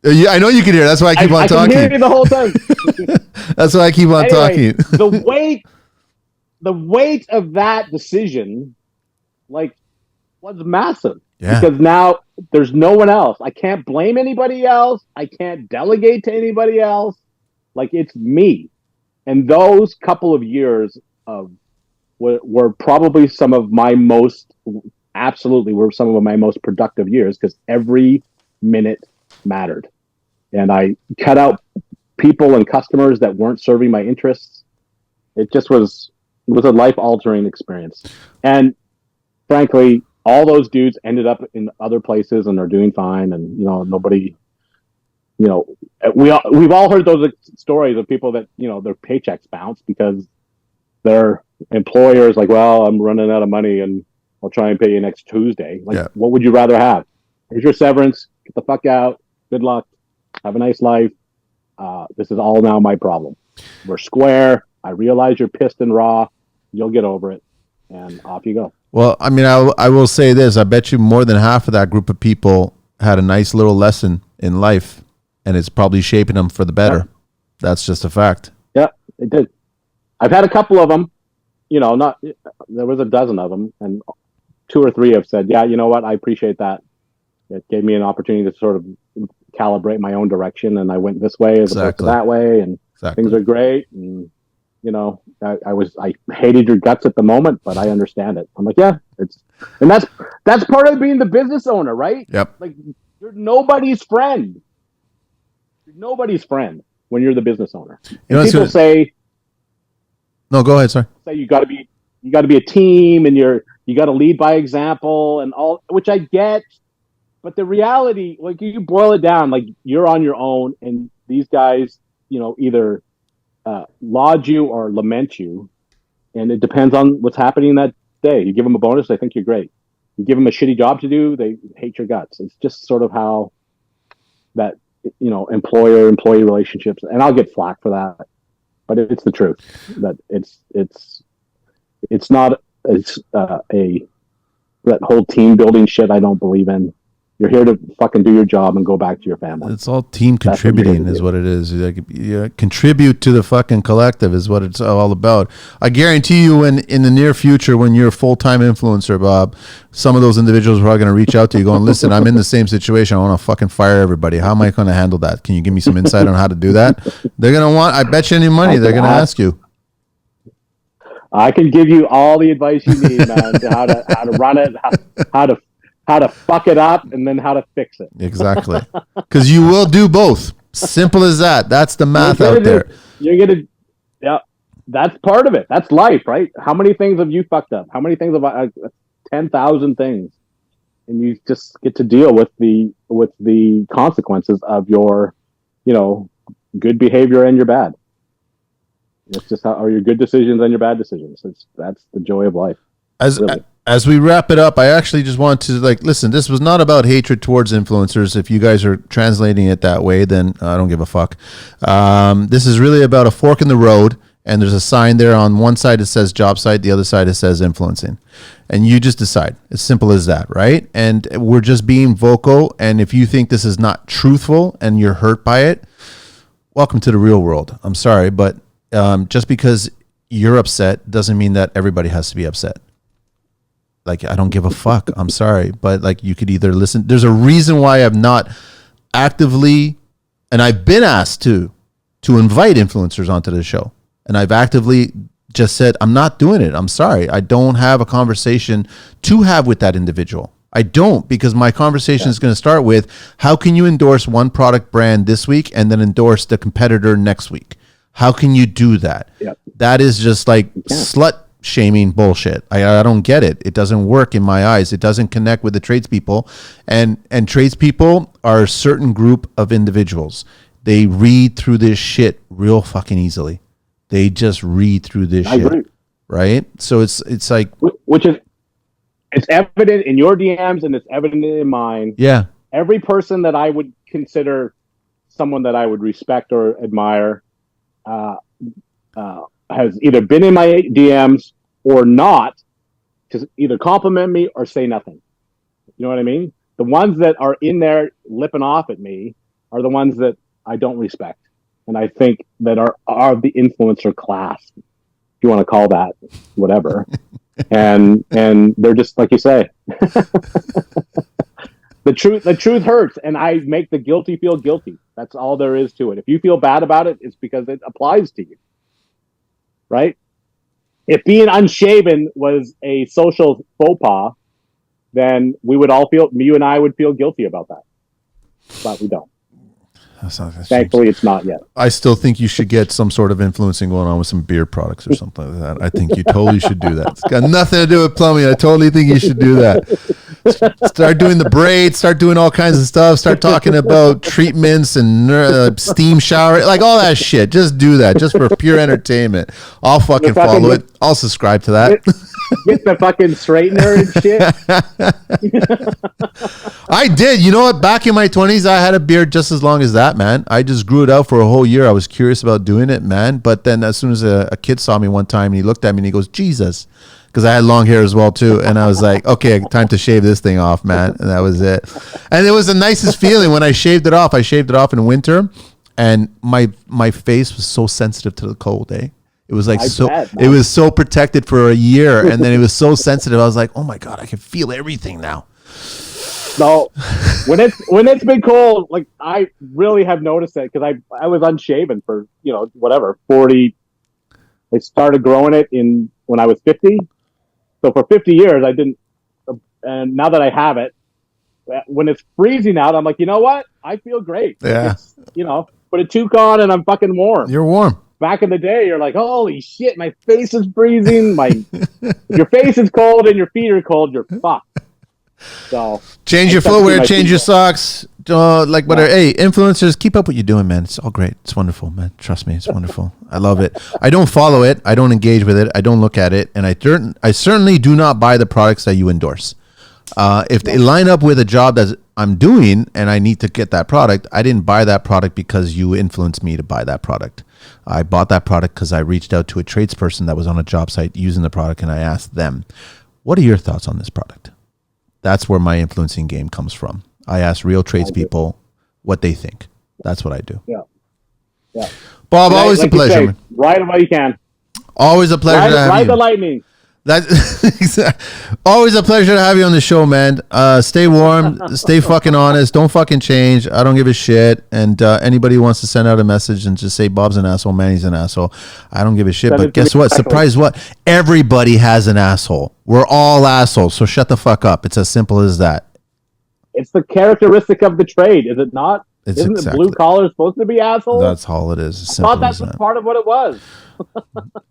I know you can hear. That's why I keep on talking. I can hear you
the whole time.
That's why I keep on talking.
The weight of that decision, like, was massive.
Yeah.
Because now there's no one else. I can't blame anybody else. I can't delegate to anybody else. Like, it's me. And those couple of years were probably some of my most productive years because every minute mattered. And I cut out people and customers that weren't serving my interests. It just was a life-altering experience. And frankly, all those dudes ended up in other places and are doing fine. And, nobody, we've all heard those stories of people that, their paychecks bounce because their employer is like, well, I'm running out of money and I'll try and pay you next Tuesday. Like, What would you rather have? Here's your severance. Get the fuck out. Good luck. Have a nice life. This is all now my problem. We're square. I realize you're pissed and raw. You'll get over it. And off you go.
Well, I mean, I will say this. I bet you more than half of that group of people had a nice little lesson in life, and it's probably shaping them for the better. Yeah. That's just a fact.
Yeah, it did. I've had a couple of them, there was a dozen of them, and 2 or 3 have said, yeah, you know what? I appreciate that. It gave me an opportunity to sort of calibrate my own direction, and I went this way as opposed to that way, and things are great. And, I hated your guts at the moment, but I understand it. I'm like, yeah, and that's part of being the business owner, right?
Yep.
Like, you're nobody's friend. You're nobody's friend when you're the business owner. People say,
no, go ahead, sir.
Say you got to be a team, and you got to lead by example, and all, which I get. But the reality, like, you boil it down, like, you're on your own, and these guys, either laud you or lament you, and it depends on what's happening that day. You give them a bonus, they think you're great. You give them a shitty job to do, they hate your guts. It's just sort of how that, employer-employee relationships, and I'll get flack for that, but it's the truth. That it's not that whole team building shit I don't believe in. You're here to fucking do your job and go back to your family.
It's all team contributing is what it is. You contribute to the fucking collective is what it's all about. I guarantee you in the near future, when you're a full-time influencer, Bob, some of those individuals are probably going to reach out to you going, listen, I'm in the same situation. I want to fucking fire everybody. How am I going to handle that? Can you give me some insight on how to do that? They're going to I bet you any money, they're going to ask you.
I can give you all the advice you need, man, to how to run it, how to fuck it up, and then how to fix it.
Exactly. Because you will do both. Simple as that. That's the math out there.
That's part of it. That's life, right? How many things have you fucked up? How many things have 10,000 things, and you just get to deal with the consequences of your, good behavior and your bad. It's just are your good decisions and your bad decisions. That's the joy of life.
As we wrap it up, I actually just want to listen, this was not about hatred towards influencers. If you guys are translating it that way, then I don't give a fuck. This is really about a fork in the road, and there's a sign there. On one side it says job site, the other side it says influencing. And you just decide. It's simple as that, right? And we're just being vocal, and if you think this is not truthful and you're hurt by it, welcome to the real world. I'm sorry, but just because you're upset doesn't mean that everybody has to be upset. I don't give a fuck. I'm sorry. But you could either listen. There's a reason why I'm not actively, and I've been asked to invite influencers onto the show. And I've actively just said, I'm not doing it. I'm sorry. I don't have a conversation to have with that individual. I don't, because my conversation is going to start with, how can you endorse one product brand this week and then endorse the competitor next week? How can you do that? Yep. That is just slut shaming bullshit. I don't get it. It doesn't work in my eyes. It doesn't connect with the tradespeople, and tradespeople are a certain group of individuals. They read through this shit real fucking easily. They just read through this shit. Agree. Right? So it's evident in your DMs and it's evident in mine. Yeah.
Every person that I would consider someone that I would respect or admire has either been in my DMs or not, to either compliment me or say nothing. You know what I mean? The ones that are in there lipping off at me are the ones that I don't respect, and I think that are the influencer class, if you want to call that, whatever. and they're just like you say. The truth hurts, and I make the guilty feel guilty. That's all there is to it. If you feel bad about it, it's because it applies to you. Right? If being unshaven was a social faux pas, then you and I would feel guilty about that. But we don't. Thankfully, it's not yet.
I still think you should get some sort of influencing going on with some beer products or something like that. I think you totally should do that. It's got nothing to do with plumbing. I totally think you should do that. Start doing the braids, start doing all kinds of stuff, start talking about treatments and steam shower, all that shit. Just do that, just for pure entertainment. I'll fucking follow it. I'll subscribe to that.
Get the fucking straightener and
shit. I did. You know what? Back in my 20s, I had a beard just as long as that, man. I just grew it out for a whole year. I was curious about doing it, man. But then as soon as a kid saw me one time and he looked at me and he goes, Jesus. Because I had long hair as well, too. And I was like, okay, time to shave this thing off, man. And that was it. And it was the nicest feeling when I shaved it off. I shaved it off in winter. And my face was so sensitive to the cold, eh? It was it was so protected for a year. And then it was so sensitive. I was like, oh, my God, I can feel everything now.
No, when it's been cold, I really have noticed it, because I was unshaven for 40. I started growing it when I was 50. So for 50 years I didn't, and now that I have it, when it's freezing out, I'm like, you know what? I feel great.
Yeah.
Put a toque on and I'm fucking warm.
You're warm.
Back in the day, you're like, holy shit, my face is freezing. Your face is cold and your feet are cold. You're fucked. So
change your footwear, change your socks. Hey, influencers, keep up what you're doing, man. It's all great. It's wonderful, man. Trust me, it's wonderful. I love it. I don't follow it. I don't engage with it. I don't look at it, and I certainly do not buy the products that you endorse. If they line up with a job that I'm doing and I need to get that product, I didn't buy that product because you influenced me to buy that product. I bought that product because I reached out to a tradesperson that was on a job site using the product, and I asked them, what are your thoughts on this product? That's where my influencing game comes from. I ask real tradespeople what they think. That's what I do.
Yeah.
Bob, always a pleasure.
Ride them while you can.
Always a pleasure to have you.
Ride the lightning.
That's always a pleasure to have you on the show, man. Stay warm, stay fucking honest, don't fucking change. I don't give a shit. And anybody who wants to send out a message and just say Bob's an asshole, Manny's an asshole, I don't give a shit. But guess what? Surprise what? Everybody has an asshole. We're all assholes, so shut the fuck up. It's as simple as that.
It's the characteristic of the trade, is it not? Isn't the blue collar supposed to be assholes?
That's all it is.
I thought that was part of what it was.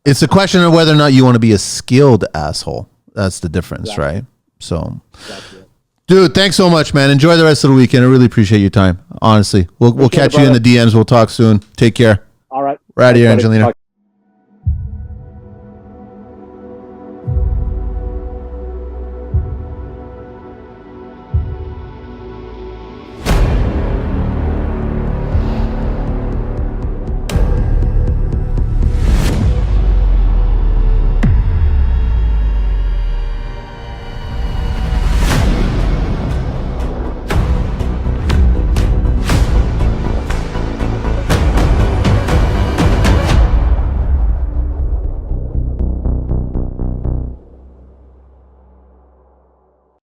It's a question of whether or not you want to be a skilled asshole. That's the difference, right? So, dude, thanks so much, man. Enjoy the rest of the weekend. I really appreciate your time. Honestly, we'll catch you in the DMs. We'll talk soon. Take care.
All right.
Right here, Angelina.